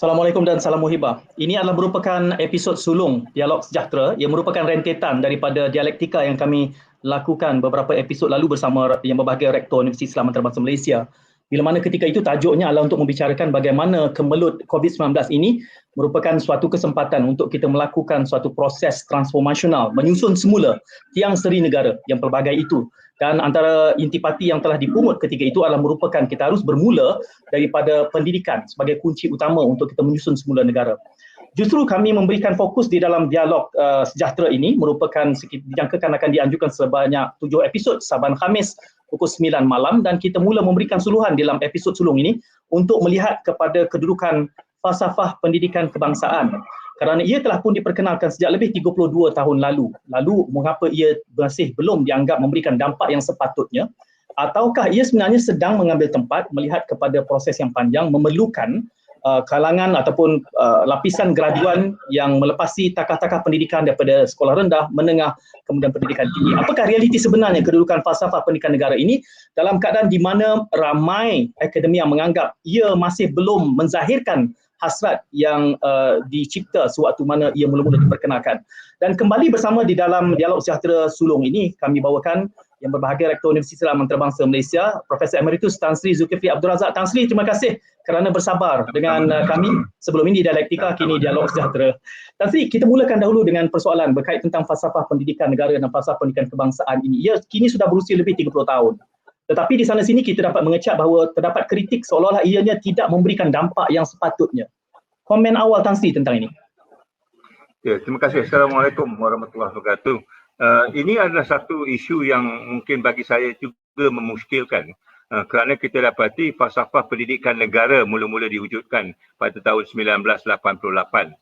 Assalamualaikum dan salam muhibah. Ini adalah merupakan episod sulung Dialog Sejahtera yang merupakan rentetan daripada dialektika yang kami lakukan beberapa episod lalu bersama Yang Berbahagia Rektor Universiti Islam Antarabangsa Malaysia. Bila mana ketika itu tajuknya adalah untuk membicarakan bagaimana kemelut COVID-19 ini merupakan suatu kesempatan untuk kita melakukan suatu proses transformasional, menyusun semula tiang seri negara yang pelbagai itu. Dan antara intipati yang telah dipungut ketika itu adalah merupakan kita harus bermula daripada pendidikan sebagai kunci utama untuk kita menyusun semula negara. Justru kami memberikan fokus di dalam dialog sejahtera ini merupakan dijangkakan akan dianjurkan sebanyak 7 episod Saban Khamis pukul 9 malam dan kita mula memberikan suluhan dalam episod sulung ini untuk melihat kepada kedudukan falsafah pendidikan kebangsaan. Kerana ia telah pun diperkenalkan sejak lebih 32 tahun lalu. Lalu mengapa ia masih belum dianggap memberikan dampak yang sepatutnya? Ataukah ia sebenarnya sedang mengambil tempat melihat kepada proses yang panjang memerlukan kalangan ataupun lapisan graduan yang melepasi takah-takah pendidikan daripada sekolah rendah, menengah, kemudian pendidikan tinggi. Apakah realiti sebenarnya kedudukan falsafah pendidikan negara ini dalam keadaan di mana ramai akademia menganggap ia masih belum menzahirkan hasrat yang dicipta sewaktu mana ia mula-mula diperkenalkan. Dan kembali bersama di dalam Dialog Sejahtera sulung ini, kami bawakan Yang Berbahagia Rektor Universiti Islam Antarabangsa Malaysia, Profesor Emeritus Tan Sri Zulkifli Abdul Razak. Tan Sri, terima kasih kerana bersabar dengan kami sebelum ini dialektika, kini Dialog Sejahtera. Tan Sri, kita mulakan dahulu dengan persoalan berkait tentang falsafah pendidikan negara dan falsafah pendidikan kebangsaan ini. Ia kini sudah berusia lebih 30 tahun. Tetapi di sana sini kita dapat mengecap bahawa terdapat kritik seolah-olah ianya tidak memberikan dampak yang sepatutnya. Komen awal Tan Sri tentang ini. Ya, terima kasih. Assalamualaikum warahmatullahi wabarakatuh. Ini adalah satu isu yang mungkin bagi saya juga memuskilkan kerana kita dapati falsafah pendidikan negara mula-mula diwujudkan pada tahun 1988.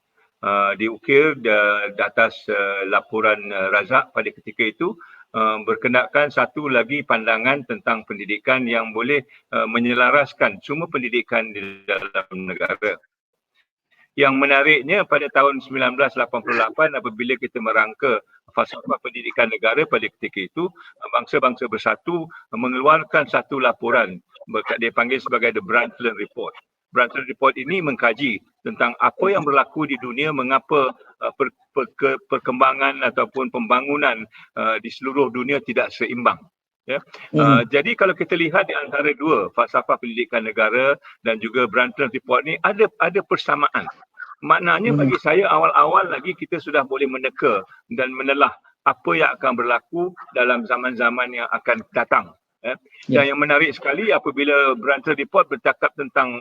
Diukir di atas laporan Razak pada ketika itu berkenaan satu lagi pandangan tentang pendidikan yang boleh menyelaraskan semua pendidikan di dalam negara. Yang menariknya pada tahun 1988 apabila kita merangka falsafah pendidikan negara pada ketika itu, bangsa-bangsa bersatu mengeluarkan satu laporan, dia panggil sebagai The Brundtland Report. Brundtland Report ini mengkaji tentang apa yang berlaku di dunia, mengapa perkembangan ataupun pembangunan di seluruh dunia tidak seimbang. Ya. Jadi kalau kita lihat di antara dua falsafah pendidikan negara dan juga Brundtland Report ni ada persamaan. Maknanya bagi saya awal-awal lagi kita sudah boleh meneka dan menelah apa yang akan berlaku dalam zaman-zaman yang akan datang. Dan yang menarik sekali apabila Brundtland Report bercakap tentang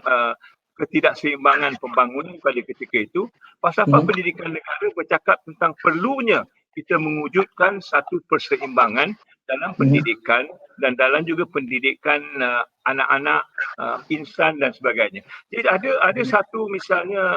ketidakseimbangan pembangunan pada ketika itu, falsafah pendidikan negara bercakap tentang perlunya kita mewujudkan satu perseimbangan dalam pendidikan dan dalam juga pendidikan anak-anak, insan dan sebagainya. Jadi ada satu misalnya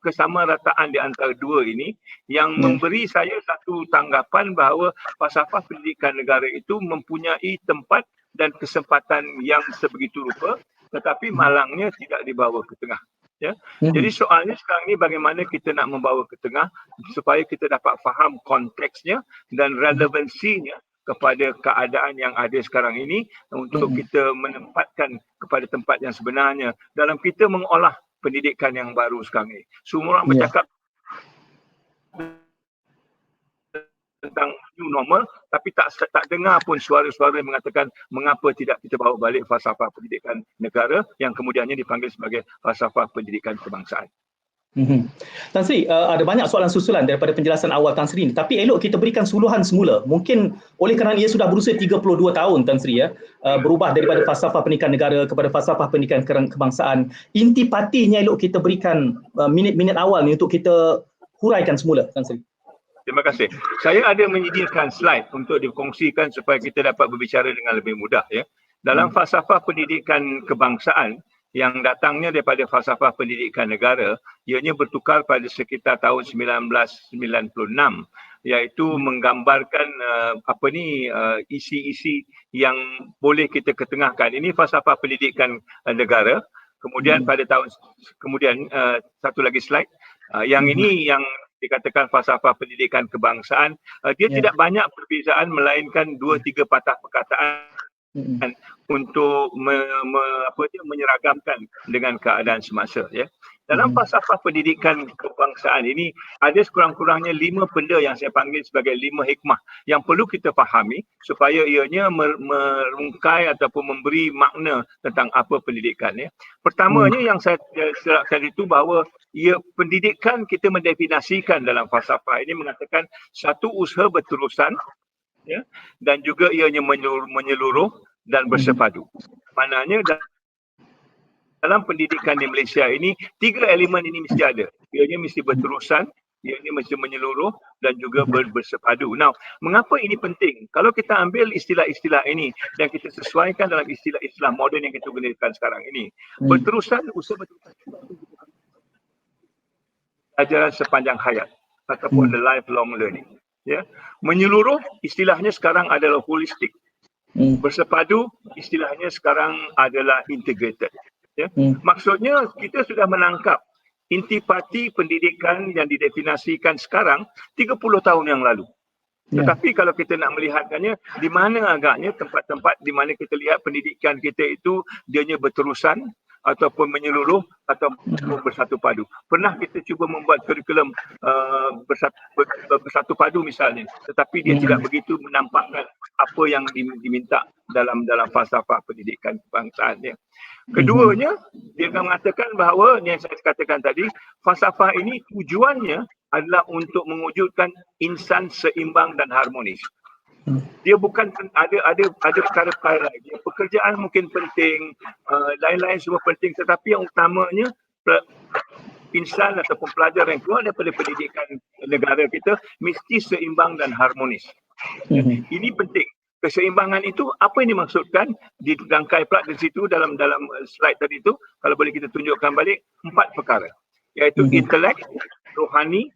kesamarataan di antara dua ini yang memberi saya satu tanggapan bahawa falsafah pendidikan negara itu mempunyai tempat dan kesempatan yang sebegitu rupa, tetapi malangnya tidak dibawa ke tengah. Ya. Jadi soalnya sekarang ni bagaimana kita nak membawa ke tengah supaya kita dapat faham konteksnya dan relevansinya kepada keadaan yang ada sekarang ini untuk kita menempatkan kepada tempat yang sebenarnya dalam kita mengolah pendidikan yang baru sekarang ini. Semua orang bercakap tentang new normal tapi tak dengar pun suara-suara yang mengatakan mengapa tidak kita bawa balik falsafah pendidikan negara yang kemudiannya dipanggil sebagai falsafah pendidikan kebangsaan. Tan Sri, ada banyak soalan susulan daripada penjelasan awal Tan Sri ini, tapi elok kita berikan suluhan semula. Mungkin oleh kerana ia sudah berusia 32 tahun Tan Sri berubah daripada falsafah pendidikan negara kepada falsafah pendidikan kebangsaan. Intipatinya elok kita berikan minit-minit awal ni untuk kita huraikan semula Tan Sri. Terima kasih. Saya ada menyediakan slide untuk dikongsikan supaya kita dapat berbicara dengan lebih mudah ya. Dalam falsafah pendidikan kebangsaan yang datangnya daripada falsafah pendidikan negara, ianya bertukar pada sekitar tahun 1996, iaitu menggambarkan isi-isi yang boleh kita ketengahkan. Ini falsafah pendidikan negara. Kemudian pada tahun satu lagi slide, yang ini yang dikatakan falsafah pendidikan kebangsaan, dia tidak banyak perbezaan melainkan 2-3 patah perkataan untuk menyeragamkan dengan keadaan semasa ya. Dalam falsafah pendidikan kebangsaan ini ada sekurang-kurangnya 5 benda yang saya panggil sebagai 5 hikmah yang perlu kita fahami supaya ianya merungkai ataupun memberi makna tentang apa pendidikan. Pertamanya yang saya serapkan itu bahawa pendidikan kita mendefinisikan dalam falsafah ini mengatakan satu usaha berterusan dan juga ianya menyeluruh dan bersepadu. Maknanya dalam pendidikan di Malaysia ini 3 elemen ini mesti ada. Ianya mesti berterusan, ianya mesti menyeluruh dan juga bersepadu. Now, mengapa ini penting? Kalau kita ambil istilah-istilah ini dan kita sesuaikan dalam istilah-istilah moden yang kita gunakan sekarang ini, berterusan, usaha berterusan ajaran sepanjang hayat ataupun the lifelong learning. Menyeluruh istilahnya sekarang adalah holistik. Bersepadu istilahnya sekarang adalah integrated. Maksudnya kita sudah menangkap intipati pendidikan yang didefinisikan sekarang 30 tahun yang lalu. Tetapi kalau kita nak melihatkannya, di mana agaknya tempat-tempat di mana kita lihat pendidikan kita itu dianya berterusan ataupun menyeluruh ataupun bersatu padu. Pernah kita cuba membuat kurikulum bersatu padu misalnya, tetapi dia tidak begitu menampakkan apa yang diminta dalam falsafah pendidikan kebangsaan. Keduanya, dia mengatakan bahawa yang saya katakan tadi, falsafah ini tujuannya adalah untuk mewujudkan insan seimbang dan harmonis. Dia bukan ada perkara-perkara lain. Pekerjaan mungkin penting, lain-lain semua penting, tetapi yang utamanya insan ataupun pelajar yang keluar daripada pendidikan negara kita mesti seimbang dan harmonis. Ini penting. Keseimbangan itu apa yang dimaksudkan? Dirangkai pula di situ dalam slide tadi itu, kalau boleh kita tunjukkan balik 4 perkara, iaitu intelek, rohani,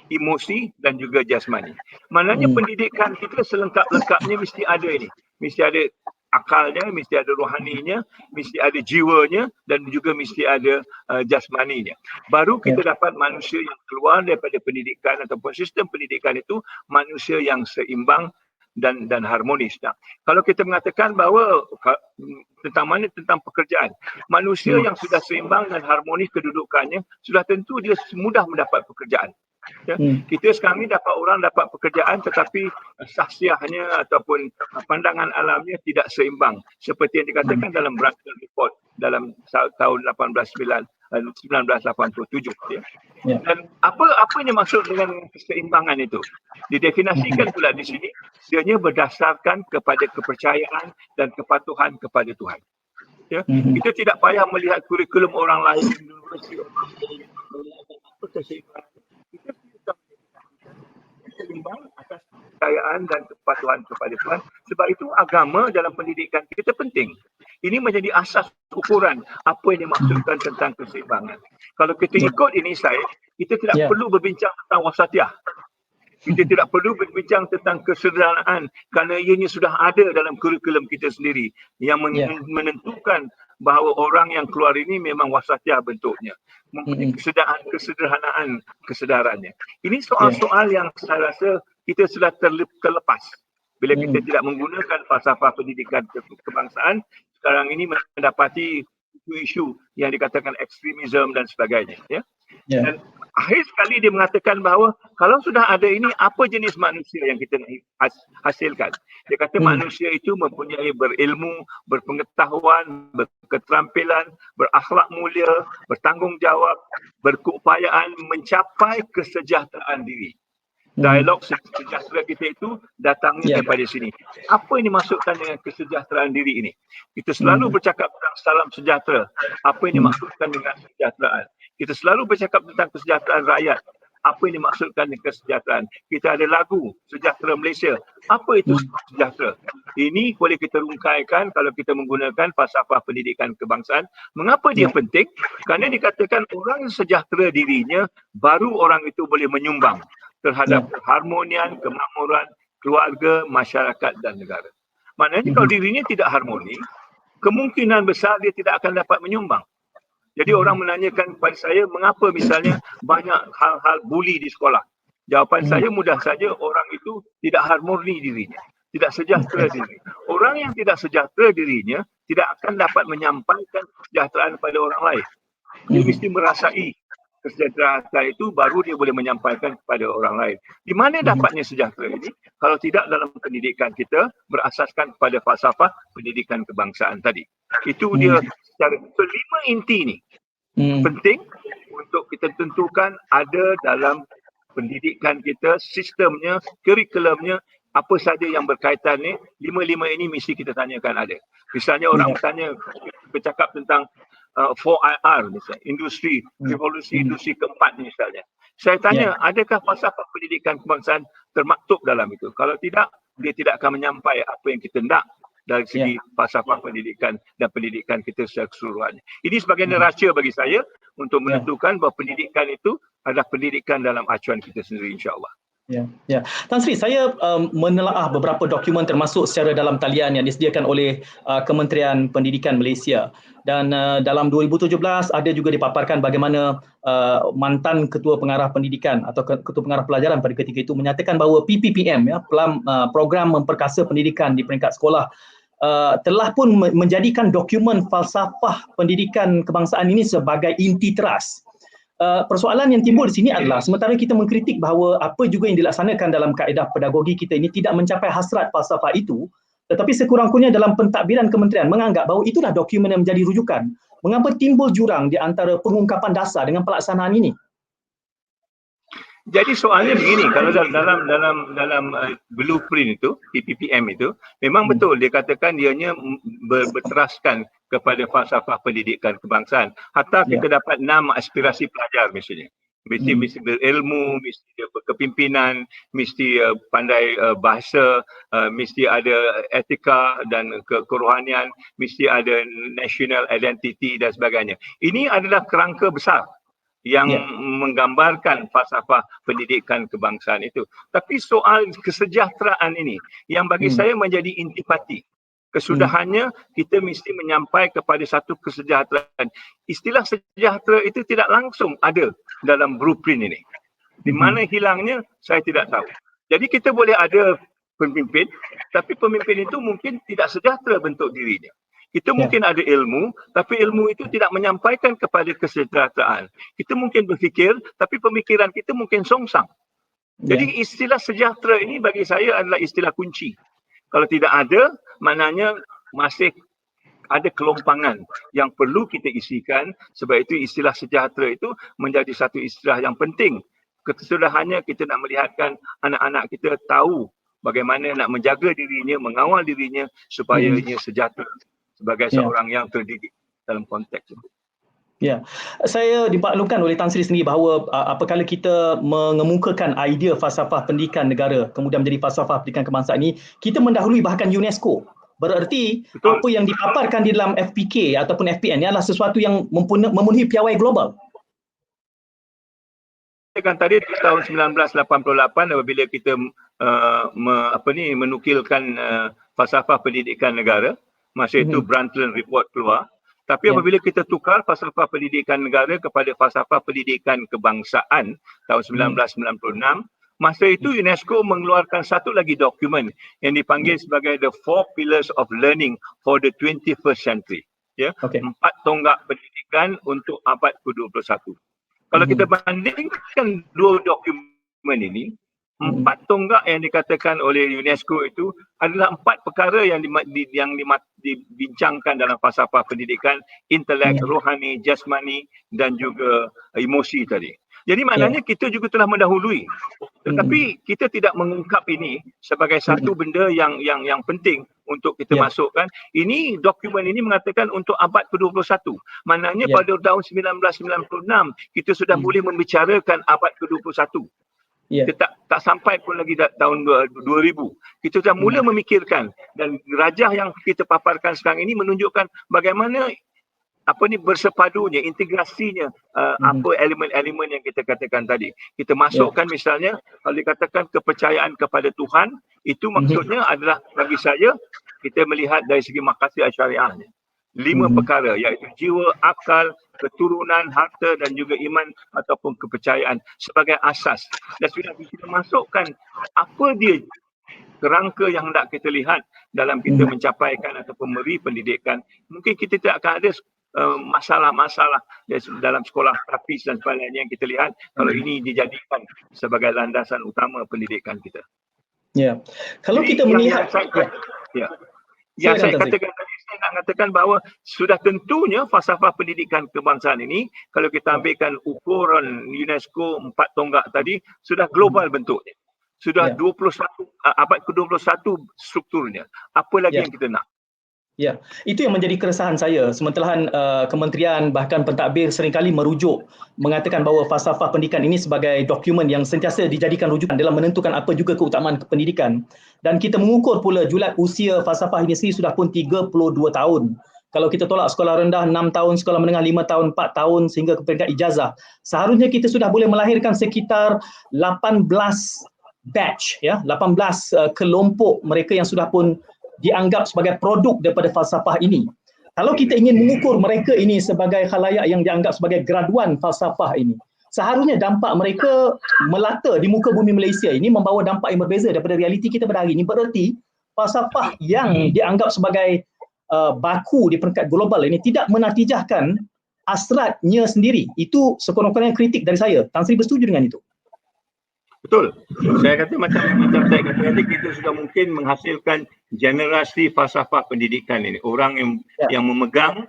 emosi dan juga jasmani. Maknanya pendidikan kita selengkap-lengkapnya mesti ada ini. Mesti ada akalnya, mesti ada rohaninya, mesti ada jiwanya dan juga mesti ada jasmaninya. Baru kita dapat manusia yang keluar daripada pendidikan ataupun sistem pendidikan itu manusia yang seimbang dan harmonis. Nah, kalau kita mengatakan bahawa tentang pekerjaan, manusia yang sudah seimbang dan harmonis kedudukannya, sudah tentu dia mudah mendapat pekerjaan. Kita sekarang ni orang dapat pekerjaan tetapi saksiahnya ataupun pandangan alamnya tidak seimbang seperti yang dikatakan dalam Brunton Report dalam tahun 1987. Dan apa yang dimaksud dengan keseimbangan itu? Didefinisikan pula di sini, dianya berdasarkan kepada kepercayaan dan kepatuhan kepada Tuhan. Kita tidak payah melihat kurikulum orang lain, universiti orang lain, keseimbangan. Kita seimbang atas kepercayaan dan kepatuhan kepada Tuhan. Sebab itu agama dalam pendidikan kita penting. Ini menjadi asas ukuran apa yang dimaksudkan tentang keseimbangan. Kalau kita ikut ini kita tidak perlu berbincang tentang wasatiyah. Kita tidak perlu berbincang tentang kesederhanaan kerana ianya sudah ada dalam kurikulum kita sendiri yang menentukan bahawa orang yang keluar ini memang wasatiyah bentuknya. Kesederhanaan kesedarannya. Ini soal-soal yang saya rasa kita sudah terlepas. Bila kita tidak menggunakan falsafah pendidikan kebangsaan, sekarang ini mendapati isu yang dikatakan ekstremisme dan sebagainya. Dan akhir sekali dia mengatakan bahawa kalau sudah ada ini, apa jenis manusia yang kita nak hasilkan? Dia kata manusia itu mempunyai berilmu, berpengetahuan, berketerampilan, berakhlak mulia, bertanggungjawab, berkeupayaan mencapai kesejahteraan diri. Dialog sejahtera kita itu datangnya daripada sini. Apa yang dimaksudkan dengan kesejahteraan diri ini? Kita selalu bercakap tentang salam sejahtera. Apa yang dimaksudkan dengan kesejahteraan? Kita selalu bercakap tentang kesejahteraan rakyat. Apa yang dimaksudkan dengan kesejahteraan? Kita ada lagu Sejahtera Malaysia. Apa itu sejahtera? Ini boleh kita rungkaikan kalau kita menggunakan falsafah pendidikan kebangsaan. Mengapa dia penting? Kerana dikatakan orang yang sejahtera dirinya, baru orang itu boleh menyumbang terhadap keharmonian, kemakmuran, keluarga, masyarakat dan negara. Maknanya kalau dirinya tidak harmoni, kemungkinan besar dia tidak akan dapat menyumbang. Jadi orang menanyakan kepada saya, mengapa misalnya banyak hal-hal buli di sekolah? Jawapan saya mudah saja, orang itu tidak harmoni dirinya, tidak sejahtera dirinya. Orang yang tidak sejahtera dirinya tidak akan dapat menyampaikan kesejahteraan kepada orang lain. Dia mesti merasai kesejahteraan itu baru dia boleh menyampaikan kepada orang lain. Di mana dapatnya sejahtera ini? Kalau tidak dalam pendidikan kita berasaskan pada falsafah pendidikan kebangsaan tadi. Itu dia secara 5 inti ni penting untuk kita tentukan ada dalam pendidikan kita, sistemnya, kurikulumnya, apa saja yang berkaitan ni, 5 ini mesti kita tanyakan ada. Misalnya orang bertanya, bercakap tentang 4IR misalnya, industri, revolusi industri keempat misalnya. Saya tanya, adakah falsafah pendidikan kebangsaan termaktub dalam itu? Kalau tidak, dia tidak akan menyampai apa yang kita nak dari segi falsafah pendidikan dan pendidikan kita secara keseluruhannya. Ini sebagai neraca bagi saya untuk menentukan bahawa pendidikan itu adalah pendidikan dalam acuan kita sendiri, insya-Allah. Ya. Tan Sri, saya menelaah beberapa dokumen termasuk secara dalam talian yang disediakan oleh Kementerian Pendidikan Malaysia. Dan dalam 2017 ada juga dipaparkan bagaimana mantan Ketua Pengarah Pendidikan atau Ketua Pengarah Pelajaran pada ketika itu menyatakan bahawa PPPM, Program Memperkasa Pendidikan di peringkat sekolah, telah pun menjadikan dokumen falsafah pendidikan kebangsaan ini sebagai inti teras. Persoalan yang timbul di sini adalah sementara kita mengkritik bahawa apa juga yang dilaksanakan dalam kaedah pedagogi kita ini tidak mencapai hasrat falsafah itu, tetapi sekurang-kurangnya dalam pentadbiran kementerian menganggap bahawa itulah dokumen yang menjadi rujukan. Mengapa timbul jurang di antara pengungkapan dasar dengan pelaksanaan ini? Jadi soalnya begini, kalau dalam blueprint itu, PPPM itu, memang betul dia katakan dianya berteraskan kepada falsafah pendidikan kebangsaan. Hatta kita dapat 6 aspirasi pelajar misalnya. Mesti berilmu, mesti dia berkepimpinan, mesti pandai bahasa, mesti ada etika dan kerohanian, mesti ada national identity dan sebagainya. Ini adalah kerangka besar yang menggambarkan falsafah pendidikan kebangsaan itu. Tapi soal kesejahteraan ini yang bagi saya menjadi intipati. Kesudahannya kita mesti menyampai kepada satu kesejahteraan. Istilah sejahtera itu tidak langsung ada dalam blueprint ini. Di mana hilangnya saya tidak tahu. Jadi kita boleh ada pemimpin, tapi pemimpin itu mungkin tidak sejahtera bentuk dirinya. Kita mungkin ada ilmu, tapi ilmu itu tidak menyampaikan kepada kesejahteraan. Kita mungkin berfikir, tapi pemikiran kita mungkin songsang. Jadi istilah sejahtera ini bagi saya adalah istilah kunci. Kalau tidak ada, maknanya masih ada kelompangan yang perlu kita isikan. Sebab itu istilah sejahtera itu menjadi satu istilah yang penting. Kesudahannya kita nak melihatkan anak-anak kita tahu bagaimana nak menjaga dirinya, mengawal dirinya supaya ia sejahtera sebagai seorang yang terdidik dalam konteks itu. Ya, saya dimaklumkan oleh Tan Sri sendiri bahawa apabila kita mengemukakan idea falsafah pendidikan negara kemudian menjadi falsafah pendidikan kebangsaan ini, kita mendahului bahkan UNESCO. Bererti apa yang dipaparkan di dalam FPK ataupun FPN ini adalah sesuatu yang memenuhi piawai global. Tadi di tahun 1988 apabila kita menukilkan falsafah pendidikan negara, masa itu Brundtland Report keluar. Tapi apabila kita tukar falsafah pendidikan negara kepada falsafah pendidikan kebangsaan tahun 1996, masa itu UNESCO mengeluarkan satu lagi dokumen yang dipanggil sebagai The 4 Pillars of Learning for the 21st Century. 4 tonggak pendidikan untuk abad ke-21. Kalau kita bandingkan dua dokumen ini, 4 tonggak yang dikatakan oleh UNESCO itu adalah 4 perkara yang dibincangkan dalam falsafah pendidikan, intelek, rohani, jasmani dan juga emosi tadi. Jadi maknanya kita juga telah mendahului. Tetapi kita tidak mengungkap ini sebagai satu benda yang penting untuk kita masukkan. Ini dokumen ini mengatakan untuk abad ke-21. Maknanya pada tahun 1996 kita sudah boleh membicarakan abad ke-21. Kita tak sampai pun lagi tahun 2000. Kita sudah mula memikirkan dan rajah yang kita paparkan sekarang ini menunjukkan bagaimana bersepadunya, integrasinya apa elemen-elemen yang kita katakan tadi. Kita masukkan misalnya kalau dikatakan kepercayaan kepada Tuhan, itu maksudnya adalah bagi saya kita melihat dari segi maqasid syariahnya. 5 perkara iaitu jiwa, akal, keturunan, harta dan juga iman ataupun kepercayaan sebagai asas. Dan sudah kita masukkan apa dia kerangka yang hendak kita lihat dalam kita mencapaikan ataupun memberi pendidikan. Mungkin kita tidak akan ada masalah-masalah dalam sekolah tapis dan sebagainya yang kita lihat kalau ini dijadikan sebagai landasan utama pendidikan kita. Ya. Kalau Jadi kita melihat yang saya silakan, Tan Sri. katakan tadi, saya nak katakan bahawa sudah tentunya falsafah pendidikan kebangsaan ini, kalau kita ambilkan ukuran UNESCO 4 tonggak tadi, sudah global bentuknya. Sudah 21 abad ke-21 strukturnya. Apa lagi yang kita nak? Ya, itu yang menjadi keresahan saya. Sementara kementerian bahkan pentadbir seringkali merujuk mengatakan bahawa falsafah pendidikan ini sebagai dokumen yang sentiasa dijadikan rujukan dalam menentukan apa juga keutamaan pendidikan. Dan kita mengukur pula julat usia falsafah ini sendiri sudah pun 32 tahun. Kalau kita tolak sekolah rendah 6 tahun, sekolah menengah 5 tahun, 4 tahun sehingga ke peringkat ijazah. Seharusnya kita sudah boleh melahirkan sekitar 18 batch, 18 kelompok mereka yang sudah pun dianggap sebagai produk daripada falsafah ini. Kalau kita ingin mengukur mereka ini sebagai khalayak yang dianggap sebagai graduan falsafah ini, seharusnya dampak mereka melata di muka bumi Malaysia ini membawa dampak yang berbeza daripada realiti kita pada hari ini. Bererti falsafah yang dianggap sebagai baku di peringkat global ini tidak menatijahkan hasratnya sendiri. Itu sekurang-kurangnya kritik dari saya. Tan Sri bersetuju dengan itu? Betul. Saya kata macam saya kata tadi, kita sudah mungkin menghasilkan generasi falsafah pendidikan ini. Orang yang memegang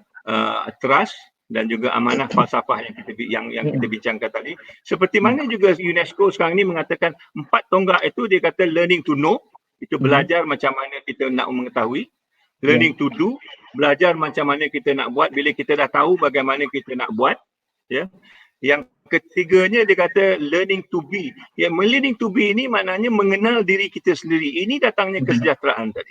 trust dan juga amanah falsafah yang kita bincangkan tadi. Seperti mana juga UNESCO sekarang ini mengatakan 4 tonggak itu, dia kata learning to know, itu belajar macam mana kita nak mengetahui. Learning to do, belajar macam mana kita nak buat bila kita dah tahu bagaimana kita nak buat. Yang ketiganya dia kata learning to be. Learning to be ini maknanya mengenal diri kita sendiri. Ini datangnya kesejahteraan tadi.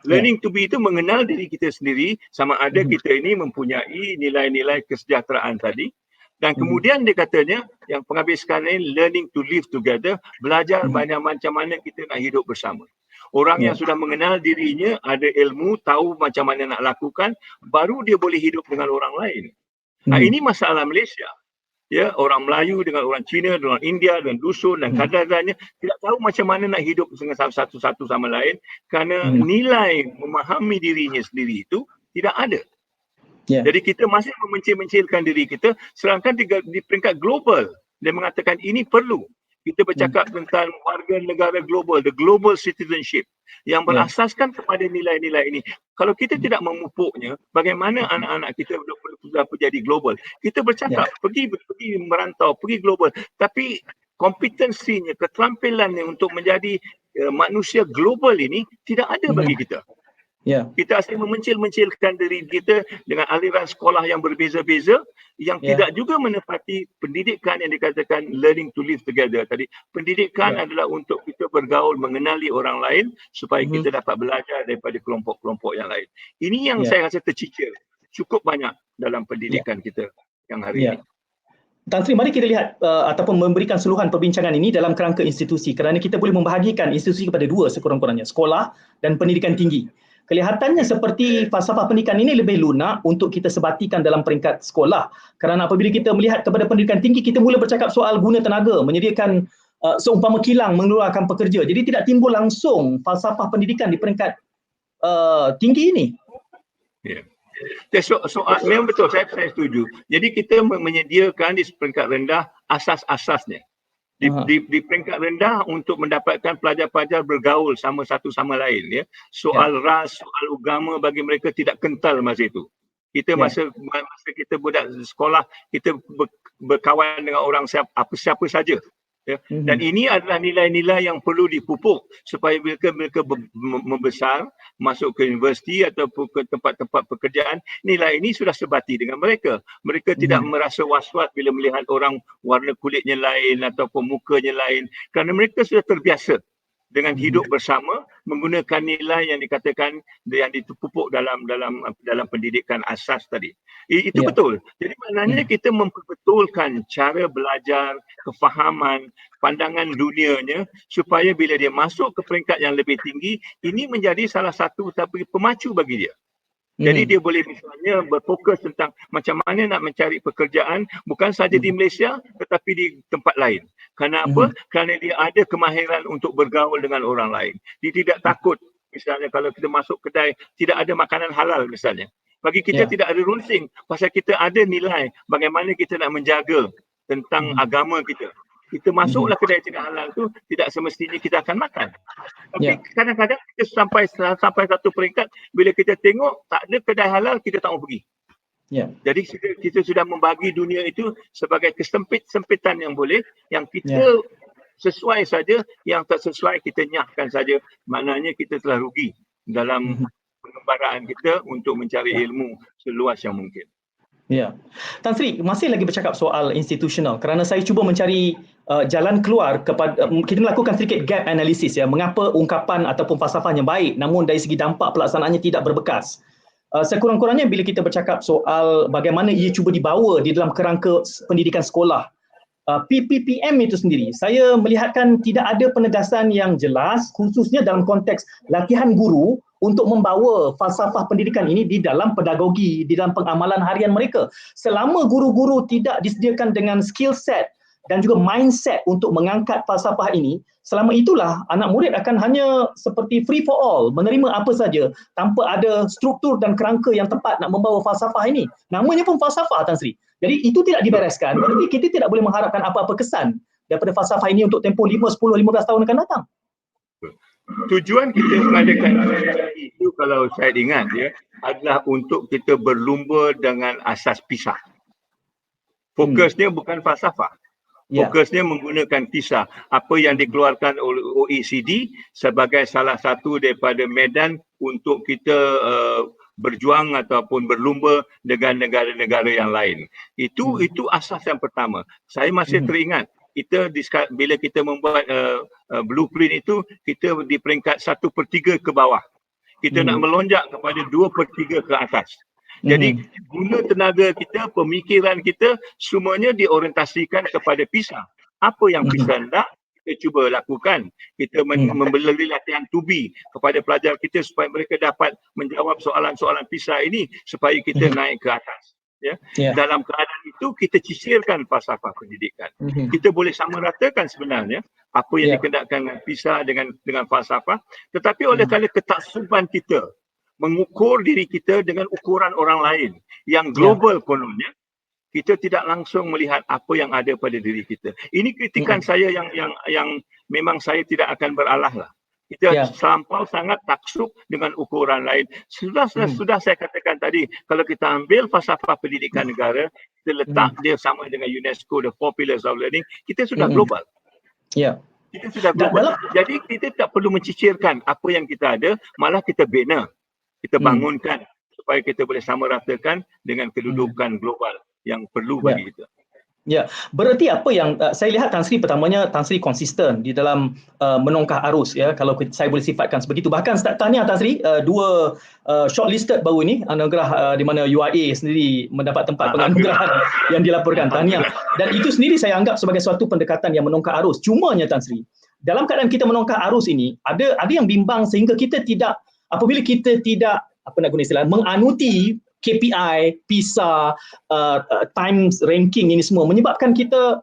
Learning to be itu mengenal diri kita sendiri, sama ada kita ini mempunyai nilai-nilai kesejahteraan tadi. Dan kemudian dia katanya, yang pengambil sekarang ini, learning to live together, belajar banyak macam mana kita nak hidup bersama. Orang yang sudah mengenal dirinya, ada ilmu, tahu macam mana nak lakukan, baru dia boleh hidup dengan orang lain. Ini masalah Malaysia. Orang Melayu dengan orang Cina, dengan orang India, dengan dusun dan kadang-kadangnya tidak tahu macam mana nak hidup dengan satu sama lain kerana nilai memahami dirinya sendiri itu tidak ada. Jadi kita masih memencil-mencilkan diri kita, sedangkan di peringkat global dia mengatakan ini perlu. Kita bercakap tentang warga negara global, the global citizenship yang berasaskan kepada nilai-nilai ini. Kalau kita tidak memupuknya, bagaimana anak-anak kita sudah menjadi global? Kita bercakap, pergi merantau, pergi global. Tapi kompetensinya, keterampilannya untuk menjadi manusia global ini tidak ada bagi kita. Kita asyik memencil-mencilkan diri kita dengan aliran sekolah yang berbeza-beza yang tidak juga menepati pendidikan yang dikatakan learning to live together tadi. Pendidikan adalah untuk kita bergaul, mengenali orang lain supaya kita dapat belajar daripada kelompok-kelompok yang lain. Ini yang saya rasa tercicir cukup banyak dalam pendidikan kita yang hari ini. Tan Sri, mari kita lihat ataupun memberikan seluruhan perbincangan ini dalam kerangka institusi, kerana kita boleh membahagikan institusi kepada dua sekurang-kurangnya, sekolah dan pendidikan tinggi. Kelihatannya seperti falsafah pendidikan ini lebih lunak untuk kita sebatikan dalam peringkat sekolah. Kerana apabila kita melihat kepada pendidikan tinggi, kita mula bercakap soal guna tenaga, menyediakan seumpama kilang mengeluarkan pekerja. Jadi tidak timbul langsung falsafah pendidikan di peringkat tinggi ini. Memang betul, saya setuju. Jadi kita menyediakan di peringkat rendah asas-asasnya. Di peringkat rendah untuk mendapatkan pelajar-pelajar bergaul sama satu sama lain. Soal ras, soal agama bagi mereka tidak kental masa itu. Kita masa kita budak sekolah, kita berkawan dengan orang siapa saja. Dan ini adalah nilai-nilai yang perlu dipupuk supaya mereka membesar, masuk ke universiti ataupun ke tempat-tempat pekerjaan, nilai ini sudah sebati dengan mereka. Mereka tidak merasa was-was bila melihat orang warna kulitnya lain ataupun mukanya lain, kerana mereka sudah terbiasa dengan hidup bersama menggunakan nilai yang dikatakan yang dipupuk dalam pendidikan asas tadi. Itu betul. Jadi maknanya kita memperbetulkan cara belajar, kefahaman, pandangan dunianya supaya bila dia masuk ke peringkat yang lebih tinggi, ini menjadi salah satu pemacu bagi dia. Jadi dia boleh misalnya berfokus tentang macam mana nak mencari pekerjaan bukan saja di Malaysia tetapi di tempat lain. Kerana apa? Kerana dia ada kemahiran untuk bergaul dengan orang lain. Dia tidak takut misalnya kalau kita masuk kedai tidak ada makanan halal misalnya. Bagi kita tidak ada runsing pasal kita ada nilai bagaimana kita nak menjaga tentang agama kita. Kita masuklah kedai tidak halal tu tidak semestinya kita akan makan. Tapi kadang-kadang kita sampai satu peringkat bila kita tengok tak ada kedai halal kita tak mau pergi. Jadi kita sudah membagi dunia itu sebagai kesempit-sempitan yang boleh, yang kita sesuai saja, yang tak sesuai kita nyahkan saja. Maknanya kita telah rugi dalam pengembaraan kita untuk mencari ilmu seluas yang mungkin. Ya. Tan Sri, masih lagi bercakap soal institusional kerana saya cuba mencari jalan keluar kepada kita melakukan sedikit gap analysis ya, mengapa ungkapan ataupun falsafahnya baik namun dari segi dampak pelaksanaannya tidak berbekas. Sekurang-kurangnya bila kita bercakap soal bagaimana ia cuba dibawa di dalam kerangka pendidikan sekolah, PPPM itu sendiri, saya melihatkan tidak ada penegasan yang jelas khususnya dalam konteks latihan guru untuk membawa falsafah pendidikan ini di dalam pedagogi, di dalam pengamalan harian mereka. Selama guru-guru tidak disediakan dengan skill set dan juga mindset untuk mengangkat falsafah ini, selama itulah anak murid akan hanya seperti free for all, menerima apa saja tanpa ada struktur dan kerangka yang tepat nak membawa falsafah ini. Namanya pun falsafah, Tan Sri. Jadi itu tidak dibereskan, berarti kita tidak boleh mengharapkan apa-apa kesan daripada falsafah ini untuk tempoh 5, 10, 15 tahun akan datang. Tujuan kita mengadakan itu kalau saya ingat ya adalah untuk kita berlumba dengan asas pisah. Fokusnya bukan falsafah. Fokusnya menggunakan kisah apa yang dikeluarkan oleh OECD sebagai salah satu daripada medan untuk kita berjuang ataupun berlumba dengan negara-negara yang lain. Itu asas yang pertama. Saya masih teringat bila kita membuat blueprint itu kita di peringkat 1/3 ke bawah. Kita nak melonjak kepada 2/3 ke atas. Jadi guna tenaga kita, pemikiran kita semuanya diorientasikan kepada pisah. Apa yang pisah nak kita cuba lakukan. Kita memberi latihan to be kepada pelajar kita supaya mereka dapat menjawab soalan-soalan pisah ini supaya kita naik ke atas. Ya. Dalam keadaan itu kita sisirkan falsafah pendidikan. Kita boleh samaratakan sebenarnya apa yang dikenakan dengan pisah dengan falsafah, tetapi oleh kerana ketaksuban kita mengukur diri kita dengan ukuran orang lain yang global kononnya, kita tidak langsung melihat apa yang ada pada diri kita. Ini kritikan saya yang memang saya tidak akan beralah lah. Kita selampau sangat taksub dengan ukuran lain. Sudah saya katakan tadi, kalau kita ambil falsafah pendidikan negara, kita letak dia sama dengan UNESCO, the 4 pillars of learning, kita sudah global. Kita sudah global. Jadi kita tak perlu mencicirkan apa yang kita ada, malah kita bina. Kita bangunkan supaya kita boleh samaratakan dengan kedudukan global yang perlu bagi kita. Ya, berarti apa yang saya lihat Tan Sri, pertamanya Tan Sri konsisten di dalam menongkah arus ya, kalau saya boleh sifatkan sebegitu. Bahkan tahniah Tan Sri, 2 shortlisted baru ini anugerah di mana UIA sendiri mendapat tempat penganugerahan yang dilaporkan. Tahniah. Dan itu sendiri saya anggap sebagai suatu pendekatan yang menongkah arus. Cumanya Tan Sri, dalam keadaan kita menongkah arus ini, ada yang bimbang sehingga kita tidak, apabila kita tidak menganuti KPI, PISA, Times ranking ini semua menyebabkan kita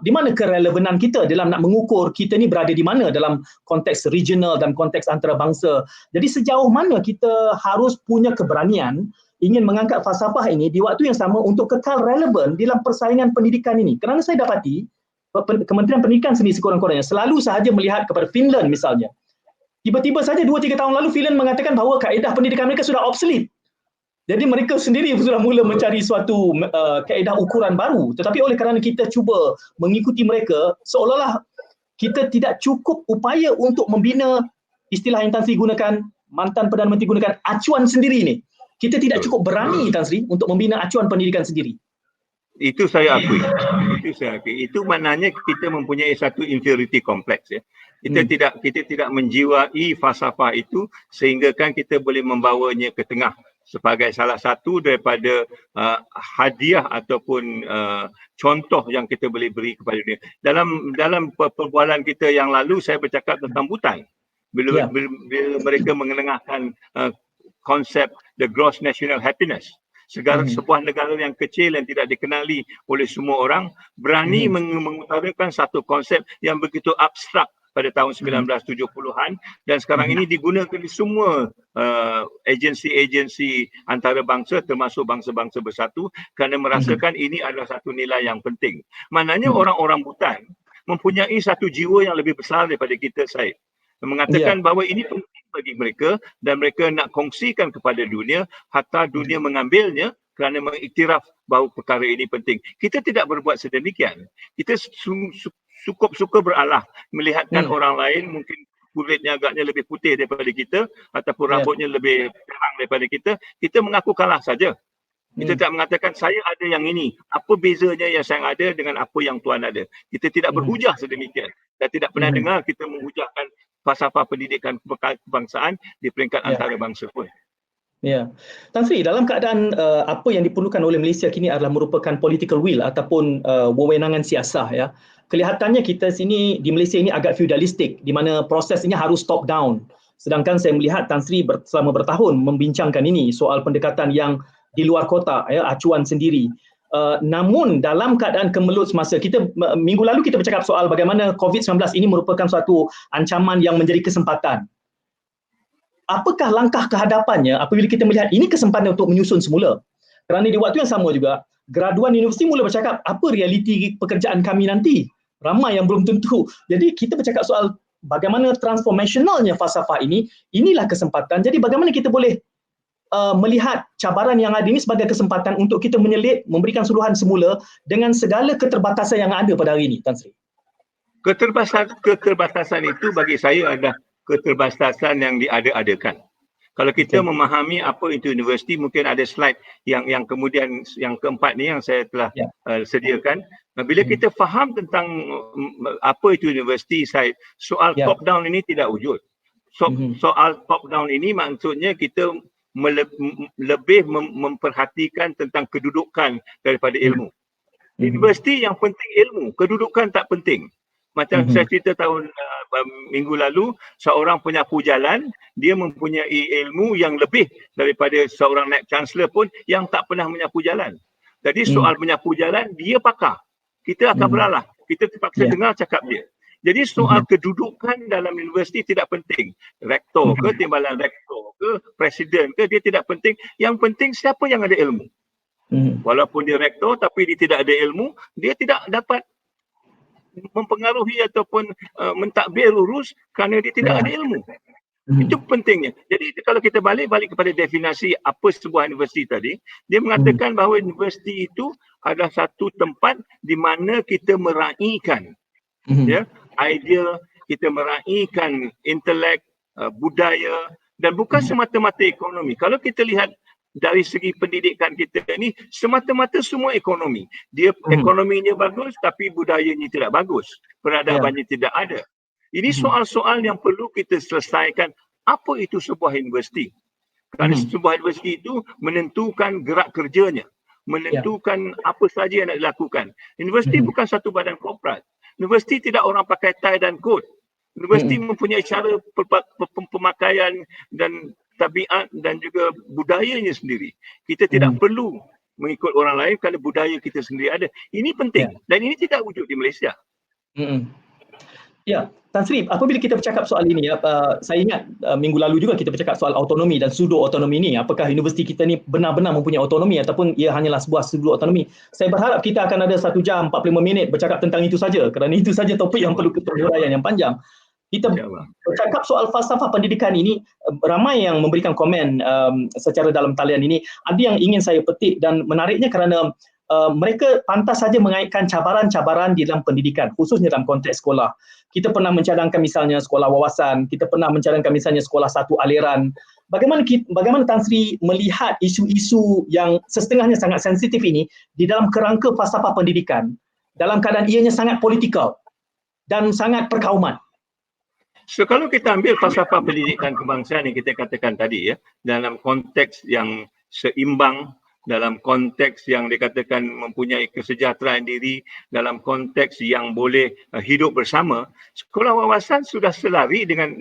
di mana kerelevanan kita dalam nak mengukur kita ni berada di mana dalam konteks regional dan konteks antarabangsa. Jadi sejauh mana kita harus punya keberanian ingin mengangkat falsafah ini di waktu yang sama untuk kekal relevan dalam persaingan pendidikan ini. Kerana saya dapati Kementerian Pendidikan sendiri sekurang-kurangnya selalu sahaja melihat kepada Finland misalnya. Tiba-tiba saja 2-3 tahun lalu Finland mengatakan bahawa kaedah pendidikan mereka sudah obsolete. Jadi mereka sendiri sudah mula mencari suatu kaedah ukuran baru. Tetapi oleh kerana kita cuba mengikuti mereka, seolah-olah kita tidak cukup upaya untuk membina istilah yang Tan Sri gunakan, mantan Perdana Menteri gunakan, acuan sendiri ni. Kita tidak cukup berani Tan Sri untuk membina acuan pendidikan sendiri. Itu saya akui. Itu maknanya kita mempunyai satu inferiority complex ya. Kita tidak menjiwai falsafah itu sehingga kan kita boleh membawanya ke tengah sebagai salah satu daripada hadiah ataupun contoh yang kita boleh beri kepada dunia. Dalam perbualan kita yang lalu saya bercakap tentang Bhutan. Bila mereka mengenengahkan konsep the gross national happiness. Sebuah negara yang kecil yang tidak dikenali oleh semua orang berani mengutarakan satu konsep yang begitu abstrak pada tahun 1970-an dan sekarang ini digunakan di semua agensi-agensi antarabangsa termasuk bangsa-bangsa bersatu kerana merasakan ini adalah satu nilai yang penting. Maknanya orang-orang Butan mempunyai satu jiwa yang lebih besar daripada kita, Syed. Mengatakan bahawa ini penting bagi mereka dan mereka nak kongsikan kepada dunia hatta dunia mengambilnya kerana mengiktiraf bahawa perkara ini penting. Kita tidak berbuat sedemikian. Kita cukup suka beralah melihatkan orang lain mungkin kulitnya agaknya lebih putih daripada kita ataupun rambutnya lebih terang daripada kita. Kita mengaku kalah saja. Kita tak mengatakan saya ada yang ini. Apa bezanya yang saya ada dengan apa yang Tuan ada. Kita tidak berhujah sedemikian. Dan tidak pernah dengar kita menghujahkan falsafah pendidikan kebangsaan di peringkat antarabangsa pun. Ya, Tan Sri, dalam keadaan apa yang diperlukan oleh Malaysia kini adalah merupakan political will ataupun wewenangan siasah, ya. Kelihatannya kita sini di Malaysia ini agak feudalistik di mana prosesnya harus top down. Sedangkan saya melihat Tan Sri selama bertahun membincangkan ini soal pendekatan yang di luar kotak, ya, acuan sendiri. Namun dalam keadaan kemelut semasa kita minggu lalu kita bercakap soal bagaimana COVID-19 ini merupakan suatu ancaman yang menjadi kesempatan. Apakah langkah kehadapannya apabila kita melihat ini kesempatan untuk menyusun semula? Kerana di waktu yang sama juga, graduan universiti mula bercakap, apa realiti pekerjaan kami nanti? Ramai yang belum tentu. Jadi kita bercakap soal bagaimana transformationalnya falsafah ini, inilah kesempatan. Jadi bagaimana kita boleh melihat cabaran yang ada ini sebagai kesempatan untuk kita menyelit, memberikan suluhan semula dengan segala keterbatasan yang ada pada hari ini, Tan Sri. Keterbatasan itu bagi saya adalah keterbatasan yang diada-adakan. Kalau kita memahami apa itu universiti, mungkin ada slide yang kemudian yang keempat ni yang saya telah sediakan. Bila kita faham tentang apa itu universiti, soal top down ini tidak wujud. Soal top down ini maksudnya kita lebih memperhatikan tentang kedudukan daripada ilmu. Universiti yang penting ilmu, kedudukan tak penting. Macam saya cerita tahun minggu lalu, seorang penyapu jalan, dia mempunyai ilmu yang lebih daripada seorang naib chancellor pun yang tak pernah menyapu jalan. Jadi soal menyapu jalan, dia pakar. Kita akan beralah. Kita terpaksa dengar cakap dia. Jadi soal kedudukan dalam universiti tidak penting. Rektor ke, timbalan rektor ke, presiden ke, dia tidak penting. Yang penting siapa yang ada ilmu. Walaupun dia rektor tapi dia tidak ada ilmu, dia tidak dapat mempengaruhi ataupun mentadbir urus kerana dia tidak ada ilmu. Itu pentingnya. Jadi kalau kita balik kepada definisi apa sebuah universiti tadi, dia mengatakan bahawa universiti itu adalah satu tempat di mana kita meraihkan idea, kita meraihkan intelek, budaya dan bukan semata-mata ekonomi. Kalau kita lihat dari segi pendidikan kita ni semata-mata semua ekonomi. Dia ekonominya bagus tapi budayanya tidak bagus. Peradabannya tidak ada. Ini soal-soal yang perlu kita selesaikan. Apa itu sebuah universiti? Kerana sebuah universiti itu menentukan gerak kerjanya, menentukan apa saja yang nak dilakukan. Universiti bukan satu badan korporat. Universiti tidak orang pakai tie dan coat. Universiti mempunyai cara pemakaian dan tabiat dan juga budayanya sendiri. Kita tidak perlu mengikut orang lain kerana budaya kita sendiri ada. Ini penting dan ini tidak wujud di Malaysia. Ya, Tan Sri, apabila kita bercakap soal ini, saya ingat minggu lalu juga kita bercakap soal autonomi dan pseudo autonomi ini. Apakah universiti kita ni benar-benar mempunyai autonomi ataupun ia hanyalah sebuah pseudo autonomi? Saya berharap kita akan ada 1 jam 45 minit bercakap tentang itu saja kerana itu saja topik yang perlu huraian yang panjang. Kita bercakap soal falsafah pendidikan ini, ramai yang memberikan komen secara dalam talian ini. Ada yang ingin saya petik dan menariknya kerana mereka pantas saja mengaitkan cabaran-cabaran di dalam pendidikan, khususnya dalam konteks sekolah. Kita pernah mencadangkan misalnya sekolah wawasan, kita pernah mencadangkan misalnya sekolah satu aliran. Bagaimana Tan Sri melihat isu-isu yang setengahnya sangat sensitif ini di dalam kerangka falsafah pendidikan, dalam keadaan ianya sangat politikal dan sangat perkauman? So kalau kita ambil falsafah pendidikan kebangsaan yang kita katakan tadi dalam konteks yang seimbang, dalam konteks yang dikatakan mempunyai kesejahteraan diri, dalam konteks yang boleh hidup bersama, sekolah wawasan sudah selari dengan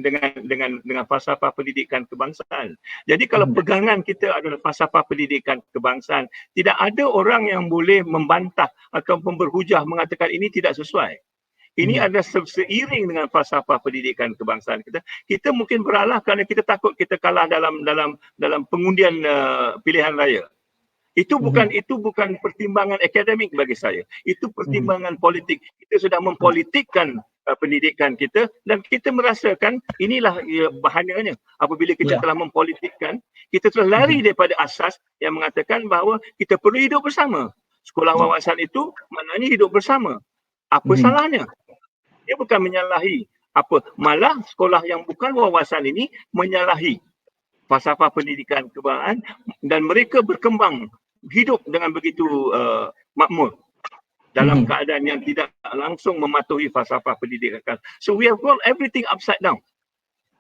falsafah pendidikan kebangsaan. Jadi kalau pegangan kita adalah falsafah pendidikan kebangsaan, tidak ada orang yang boleh membantah ataupun berhujah mengatakan ini tidak sesuai. Ini ada seiring dengan falsafah pendidikan kebangsaan kita. Kita mungkin beralah kerana kita takut kita kalah dalam pengundian pilihan raya. Itu bukan pertimbangan akademik bagi saya. Itu pertimbangan politik. Kita sudah mempolitikkan pendidikan kita dan kita merasakan inilah bahayanya. Apabila kita telah mempolitikkan, kita telah lari daripada asas yang mengatakan bahawa kita perlu hidup bersama. Sekolah wawasan itu maknanya hidup bersama. Apa salahnya? Dia bukan menyalahi apa. Malah sekolah yang bukan wawasan ini menyalahi falsafah pendidikan kebangsaan dan mereka berkembang hidup dengan begitu makmur dalam keadaan yang tidak langsung mematuhi falsafah pendidikan. So we have got everything upside down.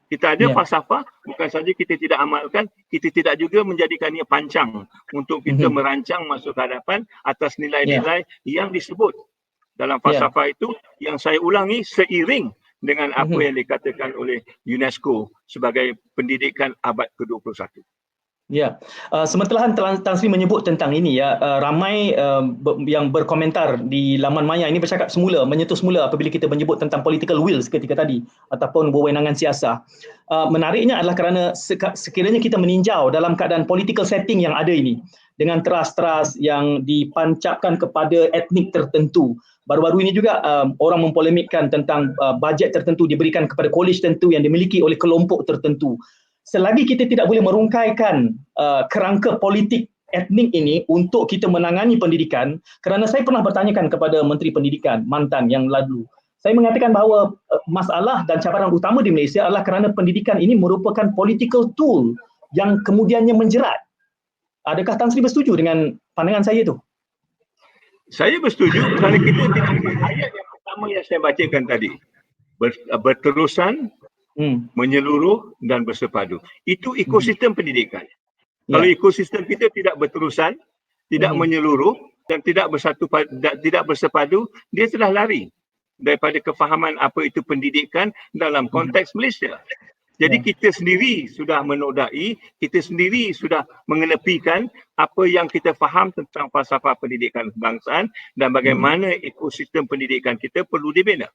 Kita ada falsafah, bukan saja kita tidak amalkan, kita tidak juga menjadikannya pancang untuk kita merancang masuk ke hadapan atas nilai-nilai yang disebut dalam falsafah itu, yang saya ulangi seiring dengan apa yang dikatakan oleh UNESCO sebagai pendidikan abad ke-21. Ya, sementara Tan Sri menyebut tentang ini ya, ramai yang berkomentar di laman maya ini bercakap menyentuh semula apabila kita menyebut tentang political will ketika tadi ataupun wewenangan siasah. Menariknya adalah kerana sekiranya kita meninjau dalam keadaan political setting yang ada ini dengan teras-teras yang dipancapkan kepada etnik tertentu. Baru-baru ini juga orang mempolemikkan tentang bajet tertentu diberikan kepada college tertentu yang dimiliki oleh kelompok tertentu. Selagi kita tidak boleh merungkaikan kerangka politik etnik ini untuk kita menangani pendidikan, kerana saya pernah bertanyakan kepada Menteri Pendidikan mantan yang lalu, saya mengatakan bahawa masalah dan cabaran utama di Malaysia adalah kerana pendidikan ini merupakan political tool yang kemudiannya menjerat. Adakah Tan Sri bersetuju dengan pandangan saya itu? Saya bersetuju kerana kita tidak ayat yang pertama yang saya bacakan tadi. Berterusan, menyeluruh dan bersepadu. Itu ekosistem pendidikan. Kalau ekosistem kita tidak berterusan, tidak menyeluruh dan tidak bersepadu, dia telah lari daripada kefahaman apa itu pendidikan dalam konteks Malaysia. Jadi kita sendiri sudah menodai, kita sendiri sudah mengenepikan apa yang kita faham tentang falsafah pendidikan kebangsaan dan bagaimana ekosistem pendidikan kita perlu dibina.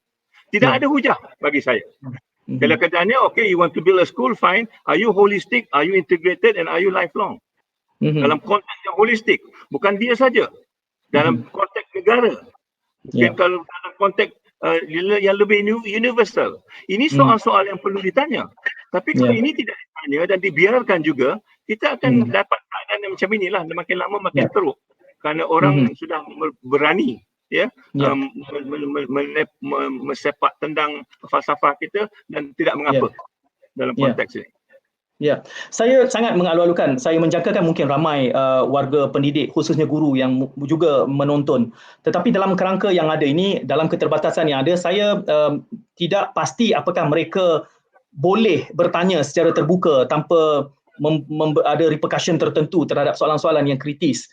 Tidak ada hujah bagi saya. Kalau katanya, okay, you want to build a school, fine. Are you holistic? Are you integrated? And are you lifelong? Dalam konteks yang holistik. Bukan dia saja. Dalam konteks negara. Kalau dalam konteks yang lebih universal. Ini soal-soal yang perlu ditanya. Tapi kalau ini tidak ditanya dan dibiarkan juga, kita akan dapat keadaan yang macam inilah. Makin lama makin teruk. Kerana orang sudah berani mesepak tendang falsafah kita dan tidak mengapa dalam konteks ini. Ya, saya sangat mengalu-alukan. Saya menjangkakan mungkin ramai warga pendidik, khususnya guru yang juga menonton. Tetapi dalam kerangka yang ada ini, dalam keterbatasan yang ada, saya tidak pasti apakah mereka boleh bertanya secara terbuka tanpa ada repercussion tertentu terhadap soalan-soalan yang kritis.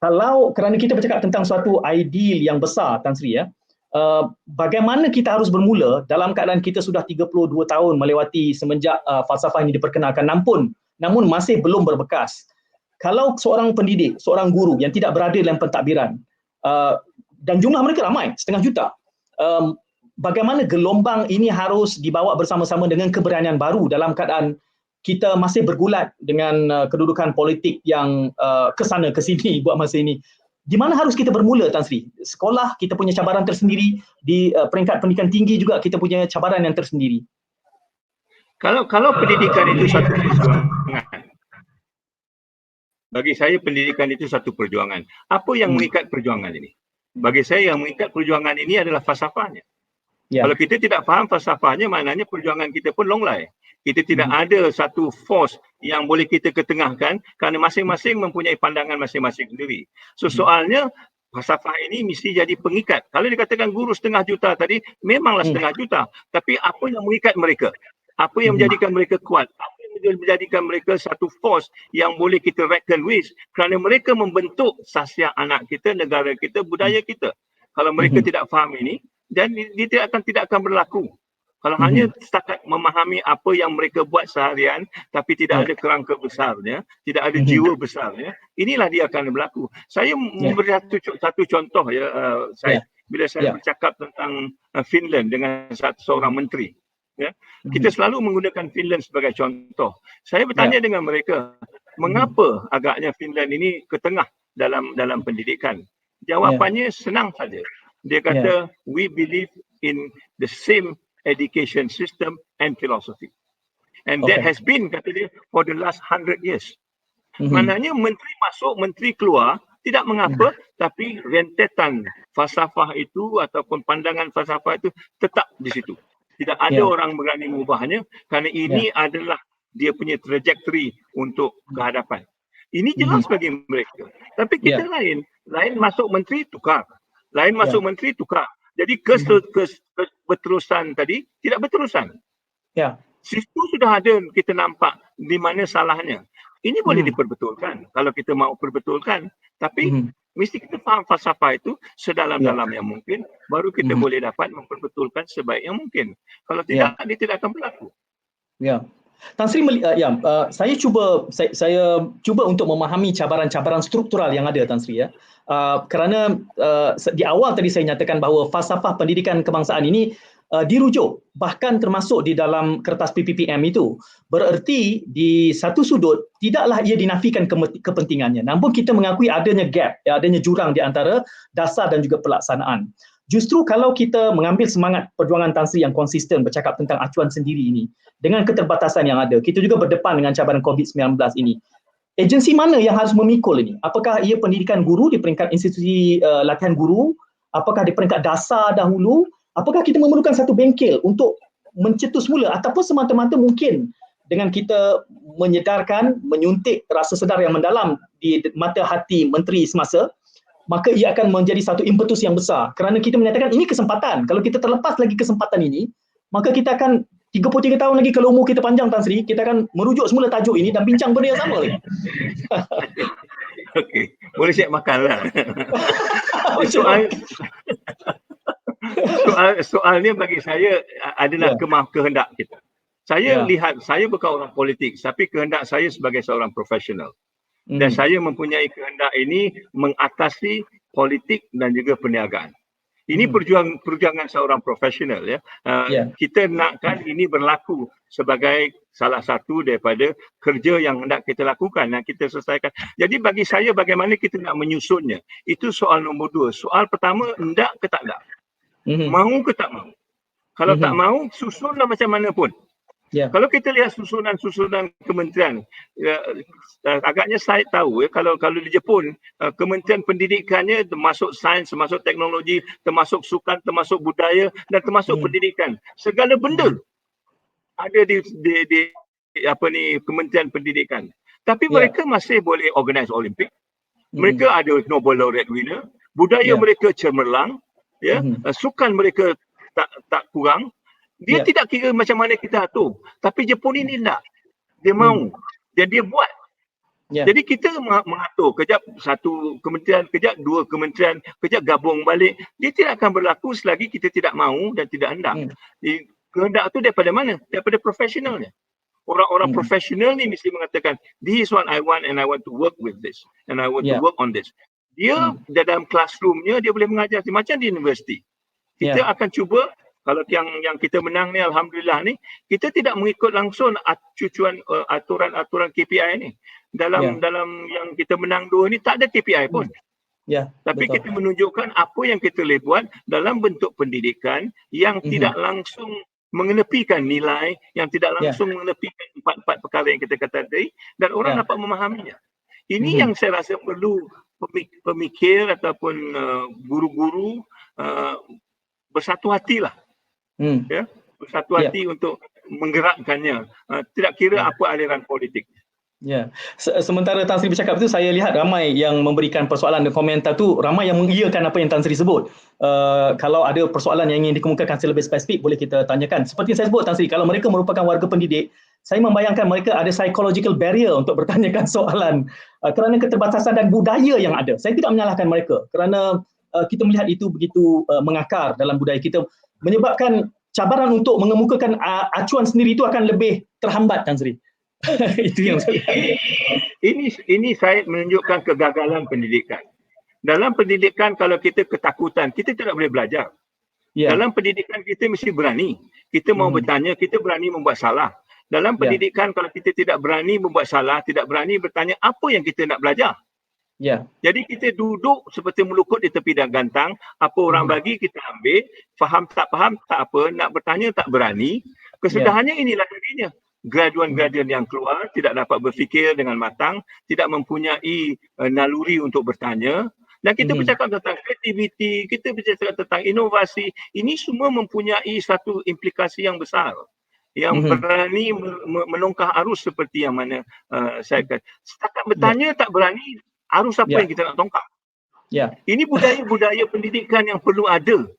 Kalau kerana kita bercakap tentang suatu ideal yang besar, Tan Sri, bagaimana kita harus bermula dalam keadaan kita sudah 32 tahun melewati semenjak falsafah ini diperkenalkan, namun masih belum berbekas. Kalau seorang pendidik, seorang guru yang tidak berada dalam pentadbiran, dan jumlah mereka ramai, 500,000 juta, bagaimana gelombang ini harus dibawa bersama-sama dengan keberanian baru dalam keadaan kita masih bergulat dengan kedudukan politik yang kesana ke sini buat masa ini. Di mana harus kita bermula, Tan Sri? Sekolah kita punya cabaran tersendiri, di peringkat pendidikan tinggi juga kita punya cabaran yang tersendiri. Kalau pendidikan itu satu perjuangan, bagi saya pendidikan itu satu perjuangan. Apa yang mengikat perjuangan ini? Bagi saya yang mengikat perjuangan ini adalah falsafahnya. Kalau kita tidak faham falsafahnya, maknanya perjuangan kita pun longlai. Kita tidak ada satu force yang boleh kita ketengahkan kerana masing-masing mempunyai pandangan masing-masing sendiri. So soalnya falsafah ini mesti jadi pengikat. Kalau dikatakan guru 500,000 juta tadi, memanglah 500,000 juta. Tapi apa yang mengikat mereka? Apa yang menjadikan mereka kuat? Apa yang menjadikan mereka satu force yang boleh kita reckon with? Kerana mereka membentuk sasiah anak kita, negara kita, budaya kita. Kalau mereka tidak faham ini, dan dia tidak akan berlaku. Kalau hanya setakat memahami apa yang mereka buat seharian, tapi tidak ada kerangka besarnya, tidak ada jiwa besarnya, inilah dia akan berlaku. Saya memberi satu contoh saya. bila saya bercakap tentang Finland dengan seorang menteri. Ya, kita selalu menggunakan Finland sebagai contoh. Saya bertanya dengan mereka, mengapa agaknya Finland ini ke tengah dalam pendidikan? Jawapannya senang saja. Dia kata, we believe in the same education system and philosophy. And that has been, kata dia, for the last 100 years. Maknanya menteri masuk, menteri keluar, tidak mengapa, tapi rentetan falsafah itu ataupun pandangan falsafah itu tetap di situ. Tidak ada orang berani mengubahnya kerana ini adalah dia punya trajectory untuk kehadapan. Ini jelas bagi mereka. Tapi kita lain masuk menteri tukar. Lain masuk menteri tukar. Jadi berterusan tadi tidak berterusan. Situ sudah ada kita nampak di mana salahnya. Ini boleh diperbetulkan kalau kita mahu perbetulkan. Tapi mesti kita faham falsafah itu sedalam-dalam yang mungkin, baru kita boleh dapat memperbetulkan sebaik yang mungkin. Kalau tidak, dia tidak akan berlaku. Tan Sri, saya cuba untuk memahami cabaran-cabaran struktural yang ada, Tan Sri, ya. Kerana di awal tadi saya nyatakan bahawa falsafah pendidikan kebangsaan ini dirujuk, bahkan termasuk di dalam kertas PPPM itu. Bererti di satu sudut tidaklah ia dinafikan kepentingannya, namun kita mengakui adanya gap, adanya jurang di antara dasar dan juga pelaksanaan. Justru kalau kita mengambil semangat perjuangan Tan Sri yang konsisten bercakap tentang acuan sendiri ini, dengan keterbatasan yang ada, kita juga berdepan dengan cabaran COVID-19 ini. Agensi mana yang harus memikul ini? Apakah ia pendidikan guru di peringkat institusi latihan guru? Apakah di peringkat dasar dahulu? Apakah kita memerlukan satu bengkel untuk mencetus mula, ataupun semata-mata mungkin dengan kita menyedarkan, menyuntik rasa sedar yang mendalam di mata hati menteri semasa, maka ia akan menjadi satu impetus yang besar. Kerana kita menyatakan ini kesempatan. Kalau kita terlepas lagi kesempatan ini, maka kita akan 33 tahun lagi kalau umur kita panjang, Tan Sri, kita akan merujuk semula tajuk ini dan bincang benda yang sama lagi. Okey, boleh siap makanlah. Soalnya bagi saya adalah kehendak kita. Saya lihat, saya bukan orang politik, tapi kehendak saya sebagai seorang profesional. Dan saya mempunyai kehendak ini mengatasi politik dan juga perniagaan. Ini perjuangan seorang profesional, ya. Kita nakkan ini berlaku sebagai salah satu daripada kerja yang hendak kita lakukan, yang kita selesaikan. Jadi bagi saya bagaimana kita nak menyusunnya, itu soal nombor 2. Soal pertama, hendak ke tak hendak? Mahu ke tak mahu? Kalau tak mahu, susunlah macam mana pun. Kalau kita lihat susunan kementerian, agaknya saya tahu, kalau di Jepun, kementerian pendidikannya termasuk sains, termasuk teknologi, termasuk sukan, termasuk budaya dan termasuk pendidikan. Segala benda ada di kementerian pendidikan. Tapi mereka masih boleh organize Olimpik. Mereka ada Nobel laureate winner, budaya mereka cemerlang, sukan mereka tak kurang. Dia tidak kira macam mana kita atur. Tapi Jepun ini tak. Dia mahu. Dan dia buat. Jadi kita mengatur. Kejap satu kementerian, kejap dua kementerian, kejap gabung balik. Dia tidak akan berlaku selagi kita tidak mahu dan tidak hendak. Kehendak itu daripada mana? Daripada profesionalnya. Orang-orang profesional ni mesti mengatakan, this is what I want and I want to work with this. And I want to work on this. Dia dalam classroomnya, dia boleh mengajar macam di universiti. Kita akan cuba. Kalau yang kita menang ni, alhamdulillah ni, kita tidak mengikut langsung aturan-aturan KPI ni. Dalam yang kita menang 2 ni tak ada KPI pun. Tapi betul. Kita menunjukkan apa yang kita boleh buat dalam bentuk pendidikan yang tidak langsung mengenepikan nilai, yang tidak langsung mengenepikan 4 perkara yang kita kata tadi, dan orang dapat memahaminya. Ini yang saya rasa perlu pemikir ataupun guru-guru bersatu hatilah. Bersatu hati untuk menggerakkannya, tidak kira apa aliran politik. Sementara Tan Sri bercakap itu, saya lihat ramai yang memberikan persoalan dan komentar tu, ramai yang mengiyakan apa yang Tan Sri sebut. Kalau ada persoalan yang ingin dikemukakan secara lebih spesifik, boleh kita tanyakan. Seperti saya sebut, Tan Sri, kalau mereka merupakan warga pendidik, saya membayangkan mereka ada psychological barrier untuk bertanyakan soalan kerana keterbatasan dan budaya yang ada. Saya tidak menyalahkan mereka kerana kita melihat itu begitu mengakar dalam budaya kita, menyebabkan cabaran untuk mengemukakan acuan sendiri itu akan lebih terhambat, Tan Sri. Itu yang saya ini saya menunjukkan kegagalan pendidikan. Dalam pendidikan kalau kita ketakutan, kita tidak boleh belajar. Dalam pendidikan kita mesti berani. Kita mau bertanya, kita berani membuat salah. Dalam pendidikan kalau kita tidak berani membuat salah, tidak berani bertanya apa yang kita nak belajar. Jadi kita duduk seperti melukut di tepi dan gantang, apa orang bagi kita ambil, faham tak apa, nak bertanya tak berani. Kesudahannya inilah jadinya. Graduan-graduan yang keluar tidak dapat berfikir dengan matang, tidak mempunyai naluri untuk bertanya. Dan kita bercakap tentang kreativiti, kita bercakap tentang inovasi. Ini semua mempunyai satu implikasi yang besar. Yang berani melongkah arus seperti yang mana saya kata. Setakat bertanya tak berani, arus apa yang kita nak tongkang? Ini budaya-budaya pendidikan yang perlu ada.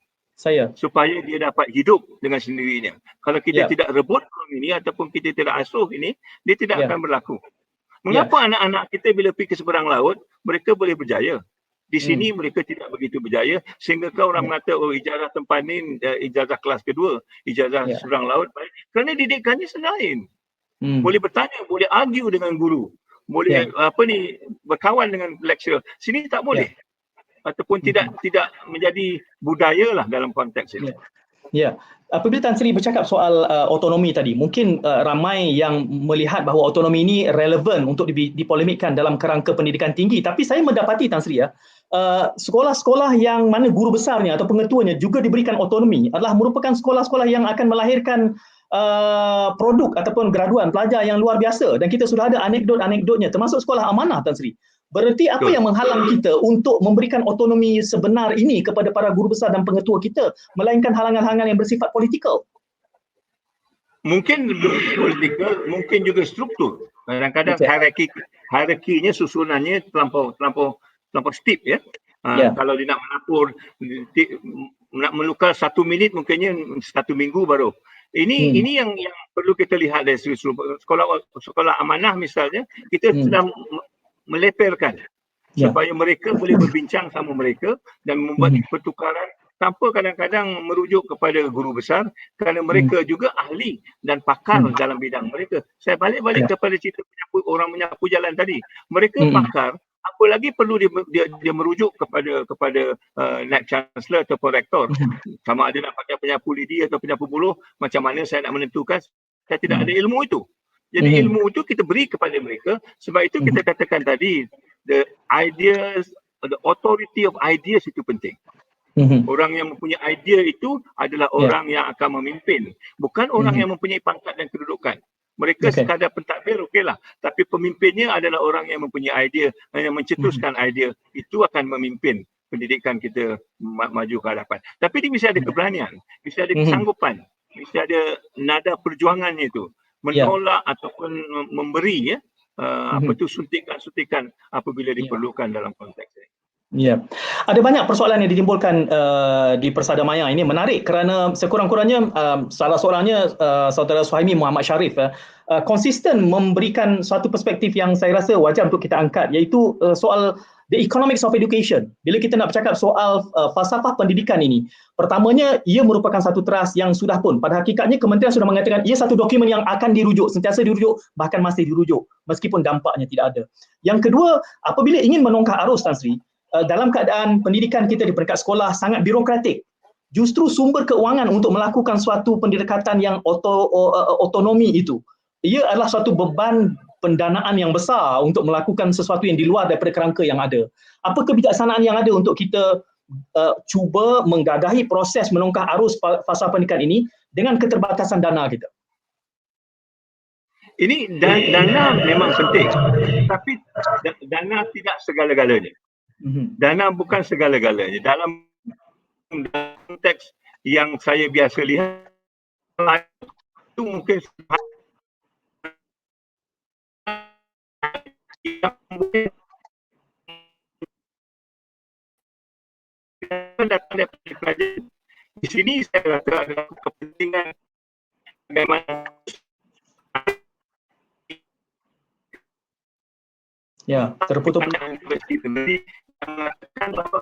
Supaya dia dapat hidup dengan sendirinya. Kalau kita tidak rebut ini ataupun kita tidak asuh ini, dia tidak akan berlaku. Mengapa anak-anak kita bila pergi ke seberang laut, mereka boleh berjaya? Di sini mereka tidak begitu berjaya sehingga orang mengata ijazah tempatan ijazah kelas kedua, ijazah seberang laut baik. Kerana didikannya selain. Boleh bertanya, boleh argue dengan guru, boleh berkawan dengan lecturer. Sini tak boleh. Ataupun tidak menjadi budaya lah dalam konteks ini. Apabila Tan Sri bercakap soal otonomi tadi, mungkin ramai yang melihat bahawa otonomi ini relevan untuk dipolemikkan dalam kerangka pendidikan tinggi. Tapi saya mendapati Tan Sri sekolah-sekolah yang mana guru besarnya atau pengetuanya juga diberikan otonomi adalah merupakan sekolah-sekolah yang akan melahirkan produk ataupun graduan pelajar yang luar biasa. Dan kita sudah ada anekdot-anekdotnya termasuk sekolah amanah Tan Sri. Berarti apa yang menghalang kita untuk memberikan otonomi sebenar ini kepada para guru besar dan pengetua kita, melainkan halangan-halangan yang bersifat politikal? Mungkin politikal, mungkin juga struktur. Kadang-kadang hierarkinya, susunannya terlampau steep ya. Kalau dia nak menapur, nak melukar 1 minit mungkinnya 1 minggu baru. Ini yang perlu kita lihat dari sekolah amanah misalnya, kita sedang meleperkan supaya mereka boleh berbincang sama mereka dan membuat pertukaran tanpa kadang-kadang merujuk kepada guru besar kerana mereka juga ahli dan pakar dalam bidang mereka. Saya balik kepada cerita orang menyapu jalan tadi. Mereka pakar, apa lagi perlu dia merujuk kepada Naib Chancellor ataupun Rektor. Sama ada nak pakai penyapu lidi atau penyapu buluh, macam mana saya nak menentukan, saya tidak ada ilmu itu. Jadi ilmu itu kita beri kepada mereka. Sebab itu kita katakan tadi, the authority of ideas itu penting. Orang yang mempunyai idea itu adalah orang yang akan memimpin. Bukan orang yang mempunyai pangkat dan kedudukan. Mereka sekadar pentadbir, okeylah. Tapi pemimpinnya adalah orang yang mempunyai idea, yang mencetuskan idea. Itu akan memimpin pendidikan kita maju ke hadapan. Tapi dia mesti ada keberanian, mesti ada kesanggupan, mesti ada nada perjuangannya itu. Menolak ataupun memberi suntikan-suntikan apabila diperlukan dalam konteks ini. Ada banyak persoalan yang ditimbulkan di Persada Maya ini. Menarik kerana sekurang-kurangnya salah seorangnya saudara Suhaimi Muhammad Sharif konsisten memberikan suatu perspektif yang saya rasa wajar untuk kita angkat, iaitu soal the economics of education. Bila kita nak bercakap soal falsafah pendidikan ini, pertamanya ia merupakan satu teras yang sudah pun pada hakikatnya kementerian sudah mengatakan ia satu dokumen yang akan dirujuk, sentiasa dirujuk, bahkan masih dirujuk meskipun dampaknya tidak ada. Yang kedua, apabila ingin menongkah arus Tan Sri, dalam keadaan pendidikan kita di peringkat sekolah sangat birokratik, justru sumber keuangan untuk melakukan suatu pendekatan yang otonomi itu, ia adalah suatu beban pendanaan yang besar untuk melakukan sesuatu yang di luar daripada kerangka yang ada. Apa kebijaksanaan yang ada untuk kita cuba menggagahi proses menongkah arus falsafah pendidikan ini dengan keterbatasan dana kita? Ini dana memang penting, tapi dana tidak segala-galanya. Dana bukan segala-galanya. Dalam konteks yang saya biasa lihat, itu mungkin di sini saya rasa ada kepentingan bagaimana terputus mengatakan bahawa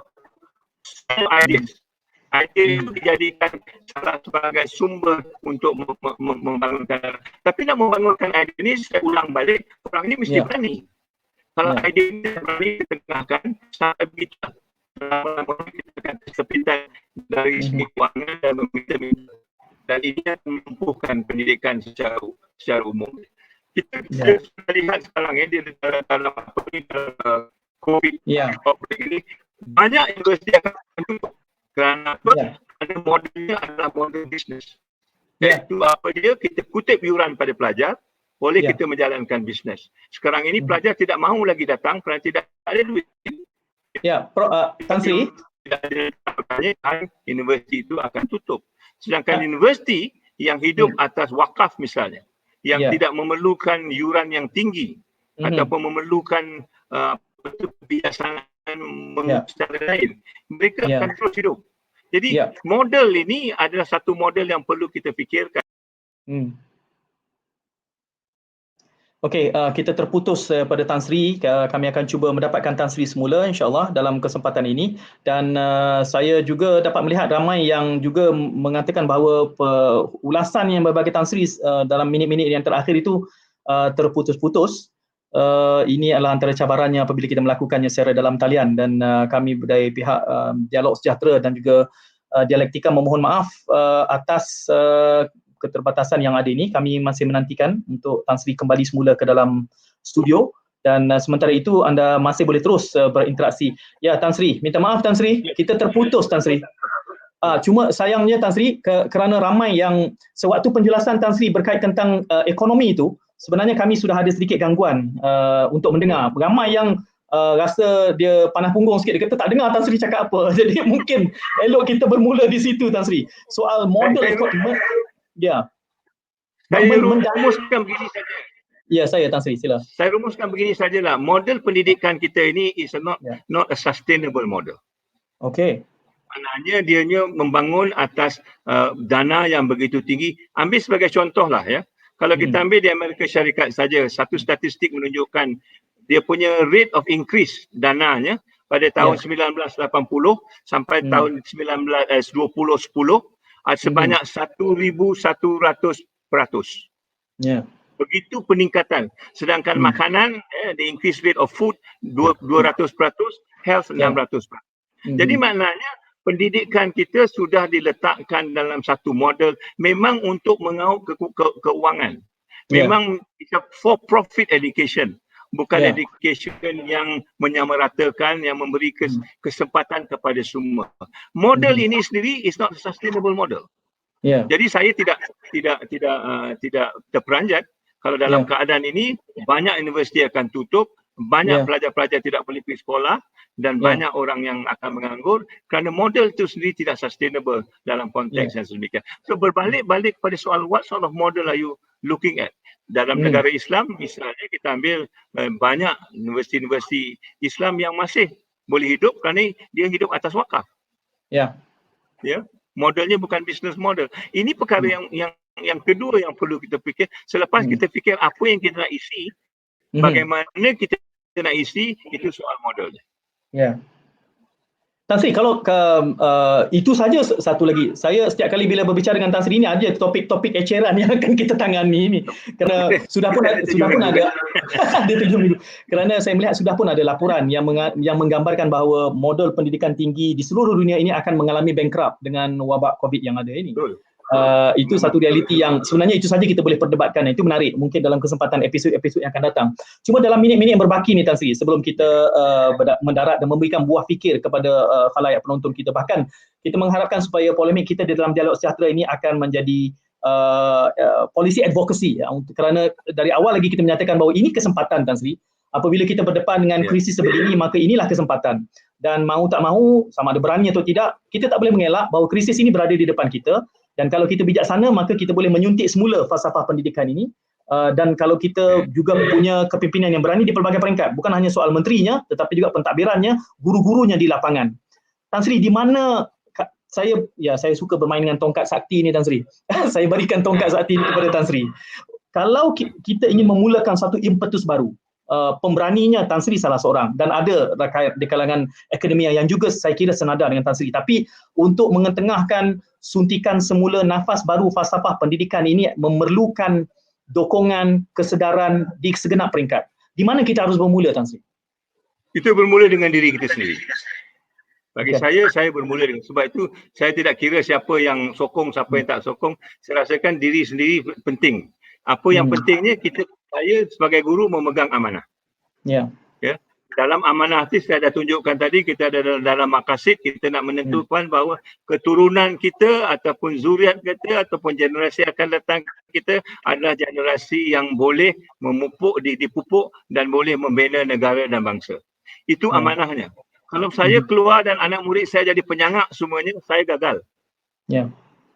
idea itu dijadikan salah sebagai sumber untuk membangunkan. Tapi nak membangunkan idea ini, saya ulang balik, orang ini mesti berani. Kalau idea ini berani ditengahkan, sampai begitu lama-lama kita akan kesepitan dari segi kewangan dan meminta-minta. Dan ini akan melumpuhkan pendidikan secara umum. Kita sudah lihat sekarang di dalam apa ni, COVID outbreak ini, banyak universiti akan tutup. Kerana apa? Ada modelnya adalah model bisnes. Iaitu apa dia? Kita kutip iuran pada pelajar, boleh kita menjalankan bisnes. Sekarang ini pelajar tidak mahu lagi datang kerana tidak ada duit. Tan Sri, universiti itu akan tutup. Sedangkan universiti yang hidup atas wakaf misalnya, yang tidak memerlukan yuran yang tinggi ataupun memerlukan kebiasaan secara lain, mereka akan terus hidup. Jadi model ini adalah satu model yang perlu kita fikirkan. Okey, kita terputus pada Tan Sri. Kami akan cuba mendapatkan Tan Sri semula insya-Allah dalam kesempatan ini, dan saya juga dapat melihat ramai yang juga mengatakan bahawa ulasan yang berbagi Tan Sri dalam minit-minit yang terakhir itu terputus-putus. Ini adalah antara cabarannya apabila kita melakukannya secara dalam talian, dan kami dari pihak Dialog Sejahtera dan juga Dialektika memohon maaf atas keterbatasan yang ada ini. Kami masih menantikan untuk Tan Sri kembali semula ke dalam studio, dan sementara itu anda masih boleh terus berinteraksi. Ya, Tan Sri, minta maaf Tan Sri, kita terputus Tan Sri. Cuma sayangnya Tan Sri, kerana ramai yang sewaktu penjelasan Tan Sri berkait tentang ekonomi itu, sebenarnya kami sudah ada sedikit gangguan untuk mendengar. Ramai yang rasa dia panas punggung sikit, dia kata tak dengar Tan Sri cakap apa. Jadi mungkin elok kita bermula di situ Tan Sri. Soal model ekonomi. Saya rumuskan begini saja. Ya, saya Tan Sri, sila. Saya rumuskan begini sajalah. Model pendidikan kita ini is not a sustainable model. Okey. Maknanya dianya membangun atas dana yang begitu tinggi. Ambil sebagai contoh lah ya. Kalau kita ambil di Amerika Syarikat saja, satu statistik menunjukkan dia punya rate of increase dananya pada tahun 1980 sampai tahun 2010 sebanyak 1,100%. Begitu peningkatan. Sedangkan makanan, the increase rate of food 200%, health 600%. Jadi maknanya pendidikan kita sudah diletakkan dalam satu model memang untuk mengaut keuangan. Memang it's a for-profit education. Bukan education yang menyamaratakan, yang memberi kesempatan kepada semua. Model ini sendiri is not a sustainable model. Jadi saya tidak terperanjat kalau dalam keadaan ini banyak universiti akan tutup, banyak pelajar-pelajar tidak boleh pergi sekolah, dan banyak orang yang akan menganggur kerana model itu sendiri tidak sustainable dalam konteks yang sedemikian. So berbalik-balik pada soal what sort of model are you looking at? Dalam negara Islam misalnya kita ambil banyak universiti-universiti Islam yang masih boleh hidup kerana dia hidup atas wakaf. Modelnya bukan business model. Ini perkara yang kedua yang perlu kita fikir. Selepas kita fikir apa yang kita nak isi, bagaimana kita nak isi, itu soal modelnya. Tan Sri, kalau itu saja satu lagi. Saya setiap kali bila berbicara dengan Tan Sri ini ada topik-topik eceran yang akan kita tangani ini. Kerana sudah pun ada dia terjun dulu. Kerana saya melihat sudah pun ada laporan yang menggambarkan bahawa model pendidikan tinggi di seluruh dunia ini akan mengalami bankrupt dengan wabak COVID yang ada ini. Itu satu realiti yang sebenarnya itu saja kita boleh perdebatkan. Itu menarik mungkin dalam kesempatan episod-episod yang akan datang. Cuma dalam minit-minit yang berbaki ni Tan Sri, sebelum kita mendarat dan memberikan buah fikir kepada khalayak penonton kita, bahkan kita mengharapkan supaya polemik kita di dalam Dialog Sejahtera ini akan menjadi policy advocacy kerana dari awal lagi kita menyatakan bahawa ini kesempatan Tan Sri. Apabila kita berdepan dengan krisis sebegini, maka inilah kesempatan. Dan mahu tak mahu, sama ada berani atau tidak, kita tak boleh mengelak bahawa krisis ini berada di depan kita. Dan kalau kita bijaksana, maka kita boleh menyuntik semula falsafah pendidikan ini. Dan kalau kita juga punya kepimpinan yang berani di pelbagai peringkat, bukan hanya soal menterinya, tetapi juga pentadbirannya, guru-gurunya di lapangan. Tan Sri, di mana saya suka bermain dengan tongkat sakti ni Tan Sri. Saya berikan tongkat sakti ini kepada Tan Sri. Kalau kita ingin memulakan satu impetus baru, pemberaninya Tan Sri salah seorang, dan ada rakyat di kalangan akademia yang juga saya kira senada dengan Tan Sri. Tapi untuk mengetengahkan suntikan semula nafas baru falsafah pendidikan ini memerlukan dokongan, kesedaran di segenap peringkat. Di mana kita harus bermula Tan Sri? Itu bermula dengan diri kita sendiri. Bagi Okay. saya bermula dengan sebab itu saya tidak kira siapa yang sokong, siapa yang tak sokong. Saya rasakan diri sendiri penting. Apa yang pentingnya saya sebagai guru memegang amanah. Ya. Ya. Dalam amanah itu saya dah tunjukkan tadi, kita ada dalam maqasid, kita nak menentukan bahawa keturunan kita ataupun zuriat kita ataupun generasi akan datang kita adalah generasi yang boleh dipupuk dan boleh membina negara dan bangsa. Itu amanahnya. Kalau saya keluar dan anak murid saya jadi penyangak semuanya, saya gagal. Ya.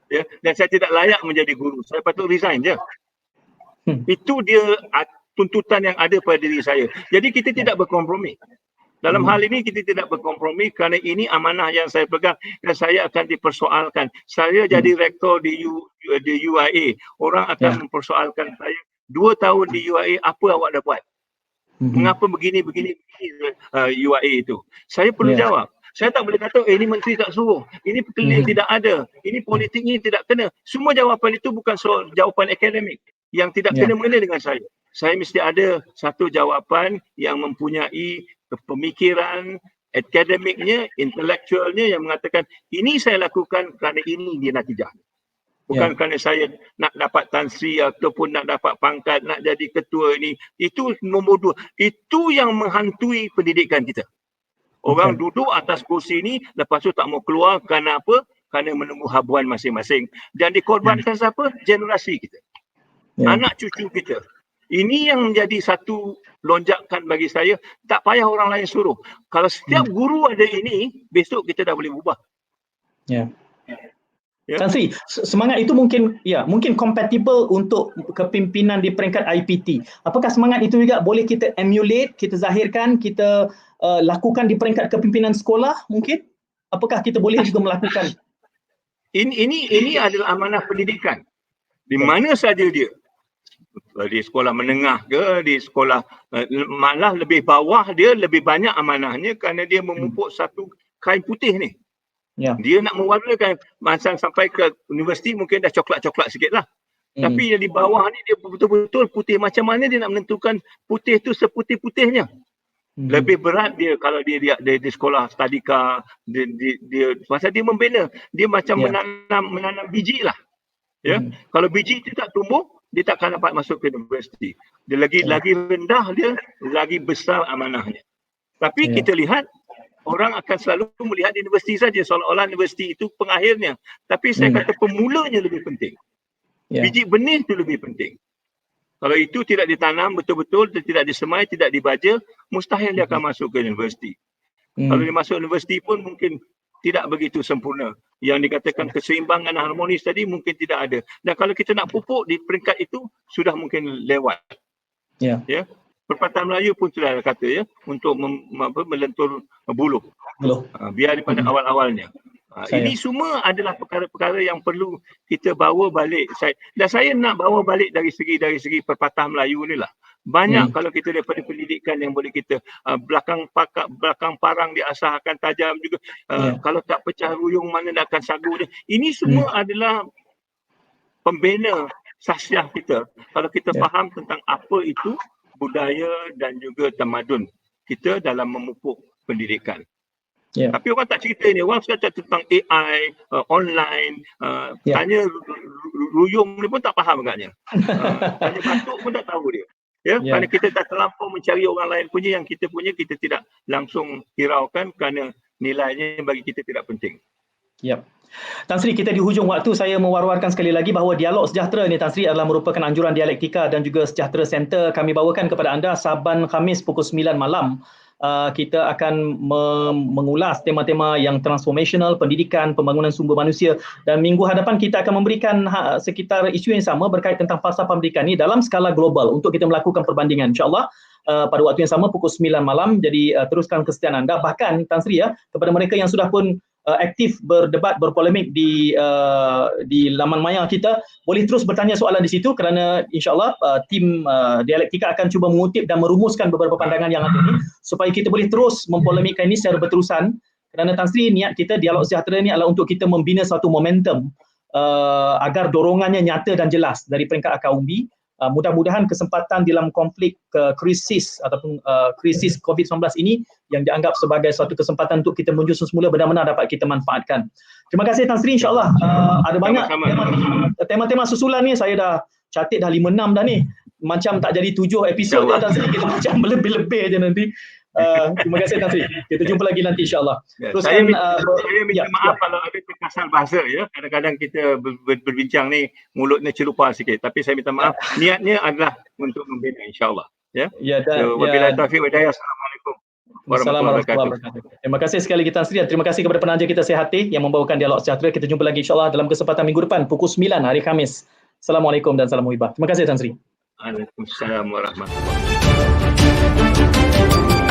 Ya, dan saya tidak layak menjadi guru. Saya patut resign je. Itu dia tuntutan yang ada pada diri saya. Jadi kita tidak berkompromi. Dalam hal ini kita tidak berkompromi kerana ini amanah yang saya pegang dan saya akan dipersoalkan. Saya jadi rektor di UIA. Orang akan mempersoalkan saya, 2 tahun di UIA, apa awak dah buat? Mengapa begini UIA itu? Saya perlu jawab. Saya tak boleh kata, ini menteri tak suruh. Ini pekeling tidak ada. Ini politiknya tidak kena. Semua jawapan itu bukan soal jawapan akademik yang tidak kena-mengena dengan saya. Saya mesti ada satu jawapan yang mempunyai pemikiran akademiknya, intelektualnya yang mengatakan ini saya lakukan kerana ini dia natijah. Bukan kerana saya nak dapat Tan Sri ataupun nak dapat pangkat, nak jadi ketua ini. Itu nombor 2. Itu yang menghantui pendidikan kita. Orang duduk atas kursi ini, lepas tu tak mau keluar kerana apa? Kerana menunggu habuan masing-masing. Dan dikorbankan siapa? Generasi kita. Anak cucu kita. Ini yang menjadi satu lonjakan bagi saya. Tak payah orang lain suruh. Kalau setiap guru ada ini, besok kita dah boleh ubah. Ya. Tan Sri, semangat itu mungkin compatible untuk kepimpinan di peringkat IPT. Apakah semangat itu juga boleh kita emulate, kita zahirkan, kita lakukan di peringkat kepimpinan sekolah mungkin? Apakah kita boleh juga melakukan? Ini adalah amanah pendidikan. Di mana saja dia. Di sekolah menengah ke, di sekolah malah lebih bawah dia lebih banyak amanahnya kerana dia memupuk satu kain putih ni. Dia nak mewarnakan masa sampai ke universiti mungkin dah coklat-coklat sikit lah. Tapi yang di bawah ni dia betul-betul putih. Macam mana dia nak menentukan putih tu seputih-putihnya. Lebih berat dia kalau dia di sekolah tadika, dia pasal dia membina. Dia macam menanam biji lah. Ya. Kalau biji tu tak tumbuh, dia takkan dapat masuk ke universiti. Dia lagi rendah dia, lagi besar amanahnya. Tapi kita lihat orang akan selalu melihat universiti saja seolah-olah universiti itu pengakhirnya. Tapi saya kata pemulanya lebih penting. Biji benih itu lebih penting. Kalau itu tidak ditanam betul-betul, tidak disemai, tidak dibaja, mustahil dia akan masuk ke universiti. Kalau dia masuk universiti pun mungkin tidak begitu sempurna. Yang dikatakan keseimbangan harmonis tadi mungkin tidak ada. Dan kalau kita nak pupuk di peringkat itu, sudah mungkin lewat. Ya. Pepatah Melayu pun sudah ada kata ya, untuk melentur buluh. Biar daripada awal-awalnya. Ini semua adalah perkara-perkara yang perlu kita bawa balik. Saya nak bawa balik dari segi pepatah Melayu ni lah. Banyak kalau kita daripada pendidikan yang boleh kita belakang parang diasah akan tajam juga. Kalau tak pecah ruyung mana nak akan sagu dia. Ini semua adalah pembina sahsiah kita. Kalau kita faham tentang apa itu budaya dan juga tamadun kita dalam memupuk pendidikan. Tapi orang tak cerita ni. Orang suka cakap tentang AI, online, tanya ruyung ni pun tak faham agaknya. Tanya batuk pun tak tahu dia. Kerana kita dah terlampau mencari orang lain punya yang kita punya, kita tidak langsung hiraukan kerana nilainya bagi kita tidak penting. Tan Sri, kita di hujung waktu, saya mewar-warkan sekali lagi bahawa Dialog Sejahtera ni Tan Sri adalah merupakan anjuran dialektika dan juga Sejahtera Center. Kami bawakan kepada anda Saban Khamis pukul 9 malam. Kita akan mengulas tema-tema yang transformational, pendidikan, pembangunan sumber manusia, dan minggu hadapan kita akan memberikan sekitar isu yang sama berkait tentang falsafah pendidikan ini dalam skala global untuk kita melakukan perbandingan, insyaAllah pada waktu yang sama pukul 9 malam. Jadi teruskan kesetiaan anda. Bahkan Tan Sri kepada mereka yang sudah pun aktif berdebat, berpolemik di laman maya kita, boleh terus bertanya soalan di situ kerana insyaAllah tim dialektika akan cuba mengutip dan merumuskan beberapa pandangan yang ada ini supaya kita boleh terus mempolemikkan ini secara berterusan. Kerana Tan Sri, niat kita Dialog Sejahtera ini adalah untuk kita membina satu momentum agar dorongannya nyata dan jelas dari peringkat akar umbi mudah-mudahan kesempatan dalam konflik krisis ataupun krisis COVID-19 ini yang dianggap sebagai suatu kesempatan untuk kita menyusun semula benar-benar dapat kita manfaatkan. Terima kasih Tan Sri, insya-Allah ada banyak tema-tema susulan ni, saya dah catat dah 5-6 dah ni. Macam tak jadi 7 episod dah Tan Sri, kita macam lebih-lebih je nanti. Terima kasih Tan Sri. Kita jumpa lagi nanti insya-Allah. Saya minta maaf kalau ada kekasar bahasa ya. Kadang-kadang kita berbincang ni mulutnya celupar sikit, tapi saya minta maaf. Niatnya adalah untuk membina insya-Allah. Ya. Wabillahi taufiq wa hidayah. Assalamualaikum warahmatullahi wabarakatuh. Terima kasih sekali lagi Tan Sri, dan terima kasih kepada penaja kita Sehati yang membawakan Dialog Sejahtera. Kita jumpa lagi insya-Allah dalam kesempatan minggu depan pukul 9 hari Khamis. Assalamualaikum dan salam muhibah. Terima kasih Tan Sri. Waalaikumsalam warahmatullahi wabarakatuh.